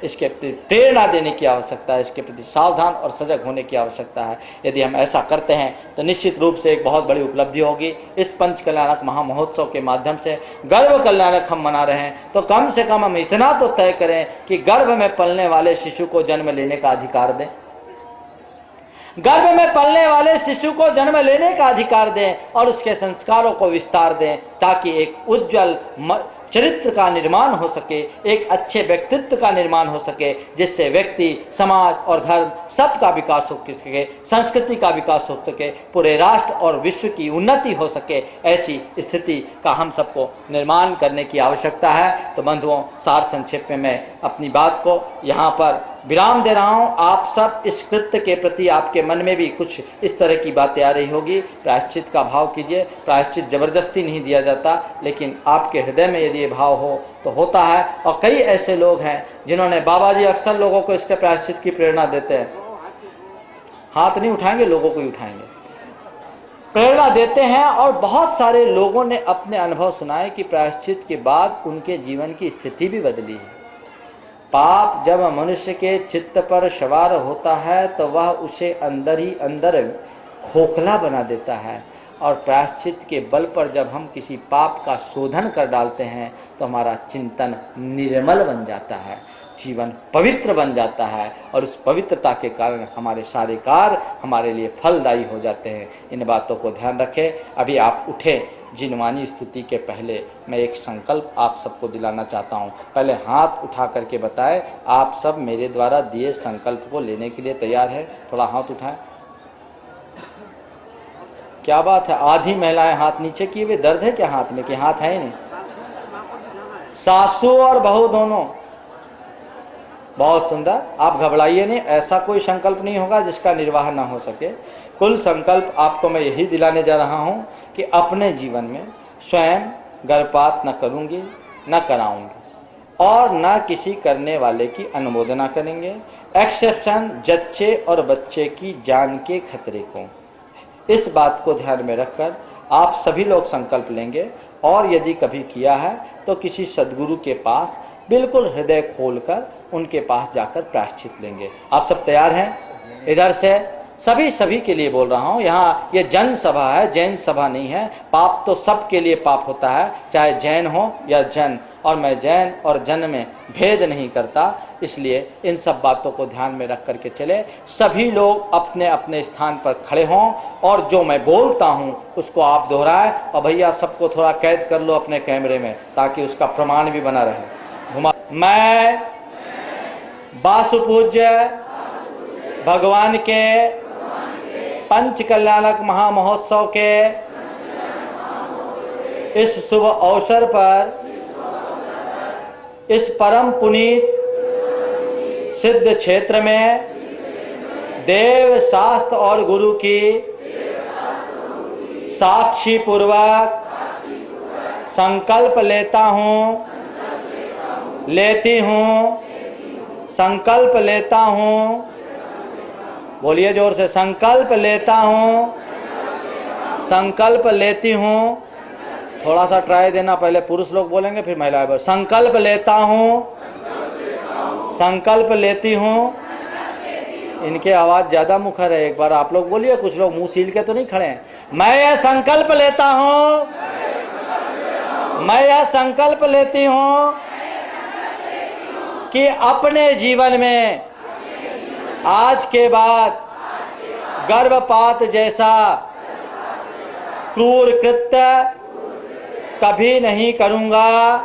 इसके प्रति प्रेरणा देने की आवश्यकता है, इसके प्रति सावधान और सजग होने की आवश्यकता है। यदि हम ऐसा करते हैं तो निश्चित रूप से एक बहुत बड़ी उपलब्धि होगी। इस पंच कल्याणक महामहोत्सव के माध्यम से गर्भ कल्याणक हम मना रहे हैं, तो कम से कम हम इतना तो तय करें कि गर्भ में पलने वाले शिशु को जन्म लेने का अधिकार दें, गर्भ में पलने वाले शिशु को जन्म लेने का अधिकार दें और उसके संस्कारों को विस्तार दें, ताकि एक उज्जवल चरित्र का निर्माण हो सके, एक अच्छे व्यक्तित्व का निर्माण हो सके, जिससे व्यक्ति, समाज और धर्म सबका विकास हो सके, संस्कृति का विकास हो सके, पूरे राष्ट्र और विश्व की उन्नति हो सके। ऐसी स्थिति का हम सबको निर्माण करने की आवश्यकता है। तो बंधुओं, सार संक्षेप में मैं अपनी बात को यहाँ पर विराम दे रहा हूँ। आप सब इस कृत्य के प्रति आपके मन में भी कुछ इस तरह की बातें आ रही होगी, प्रायश्चित का भाव कीजिए। प्रायश्चित जबरदस्ती नहीं दिया जाता, लेकिन आपके हृदय में यदि ये भाव हो तो होता है। और कई ऐसे लोग हैं जिन्होंने, बाबा जी अक्सर लोगों को इसके प्रायश्चित की प्रेरणा देते हैं, हाथ नहीं उठाएंगे, लोगों को ही उठाएंगे, प्रेरणा देते हैं। और बहुत सारे लोगों ने अपने अनुभव सुनाए कि प्रायश्चित के बाद उनके जीवन की स्थिति भी बदली है। पाप जब मनुष्य के चित्त पर सवार होता है तो वह उसे अंदर ही अंदर खोखला बना देता है, और प्रायश्चित के बल पर जब हम किसी पाप का शोधन कर डालते हैं तो हमारा चिंतन निर्मल बन जाता है, जीवन पवित्र बन जाता है, और उस पवित्रता के कारण हमारे सारे कार्य हमारे लिए फलदायी हो जाते हैं। इन बातों को ध्यान रखें। अभी आप उठे, जिनवानी स्तुति के पहले मैं एक संकल्प आप सबको दिलाना चाहता हूँ। पहले हाथ उठा करके बताएं, आप सब मेरे द्वारा दिए संकल्प को लेने के लिए तैयार है? थोड़ा हाथ उठाएं। क्या बात है, आधी महिलाएं हाथ नीचे किए हुए, दर्द है क्या हाथ में कि हाथ है ही नहीं? सासू और बहू दोनों, बहुत सुंदर। आप घबराइए नहीं, ऐसा कोई संकल्प नहीं होगा जिसका निर्वाह ना हो सके। कुल संकल्प आपको मैं यही दिलाने जा रहा हूँ कि अपने जीवन में स्वयं गर्भपात न करूँगी, न कराऊंगी, और न किसी करने वाले की अनुमोदना करेंगे, एक्सेप्शन जच्चे और बच्चे की जान के खतरे को। इस बात को ध्यान में रखकर आप सभी लोग संकल्प लेंगे, और यदि कभी किया है तो किसी सद्गुरु के पास बिल्कुल हृदय खोलकर उनके पास जाकर प्रायश्चित लेंगे। आप सब तैयार हैं? इधर से सभी के लिए बोल रहा हूँ। यहाँ ये जन सभा है, जैन सभा नहीं है। पाप तो सबके लिए पाप होता है, चाहे जैन हो या जन, और मैं जैन और जन में भेद नहीं करता। इसलिए इन सब बातों को ध्यान में रख करके चले। सभी लोग अपने अपने स्थान पर खड़े हों, और जो मैं बोलता हूँ उसको आप दोहराएं। और भैया सबको थोड़ा कैद कर लो अपने कैमरे में, ताकि उसका प्रमाण भी बना रहे। मैं वासुपूज्य भगवान के पंच कल्याणक महामहोत्सव के इस शुभ अवसर पर इस परम पुनीत सिद्ध क्षेत्र में देव शास्त्र और गुरु की साक्षी पूर्वक संकल्प लेता हूँ, लेती हूँ, संकल्प लेता हूँ। बोलिए जोर से, संकल्प लेता हूँ, संकल्प लेती हूँ। थोड़ा सा ट्राई देना, पहले पुरुष लोग बोलेंगे फिर महिलाएं बोलेंगे। संकल्प लेता हूँ, संकल्प लेती हूँ। इनके आवाज ज्यादा मुखर है, एक बार आप लोग बोलिए। कुछ लोग मुंह सील के तो नहीं खड़े हैं। मैं यह संकल्प लेता हूँ, मैं यह संकल्प लेती हूँ कि अपने जीवन में आज के बाद गर्भपात जैसा क्रूर कृत्य कभी नहीं करूँगा,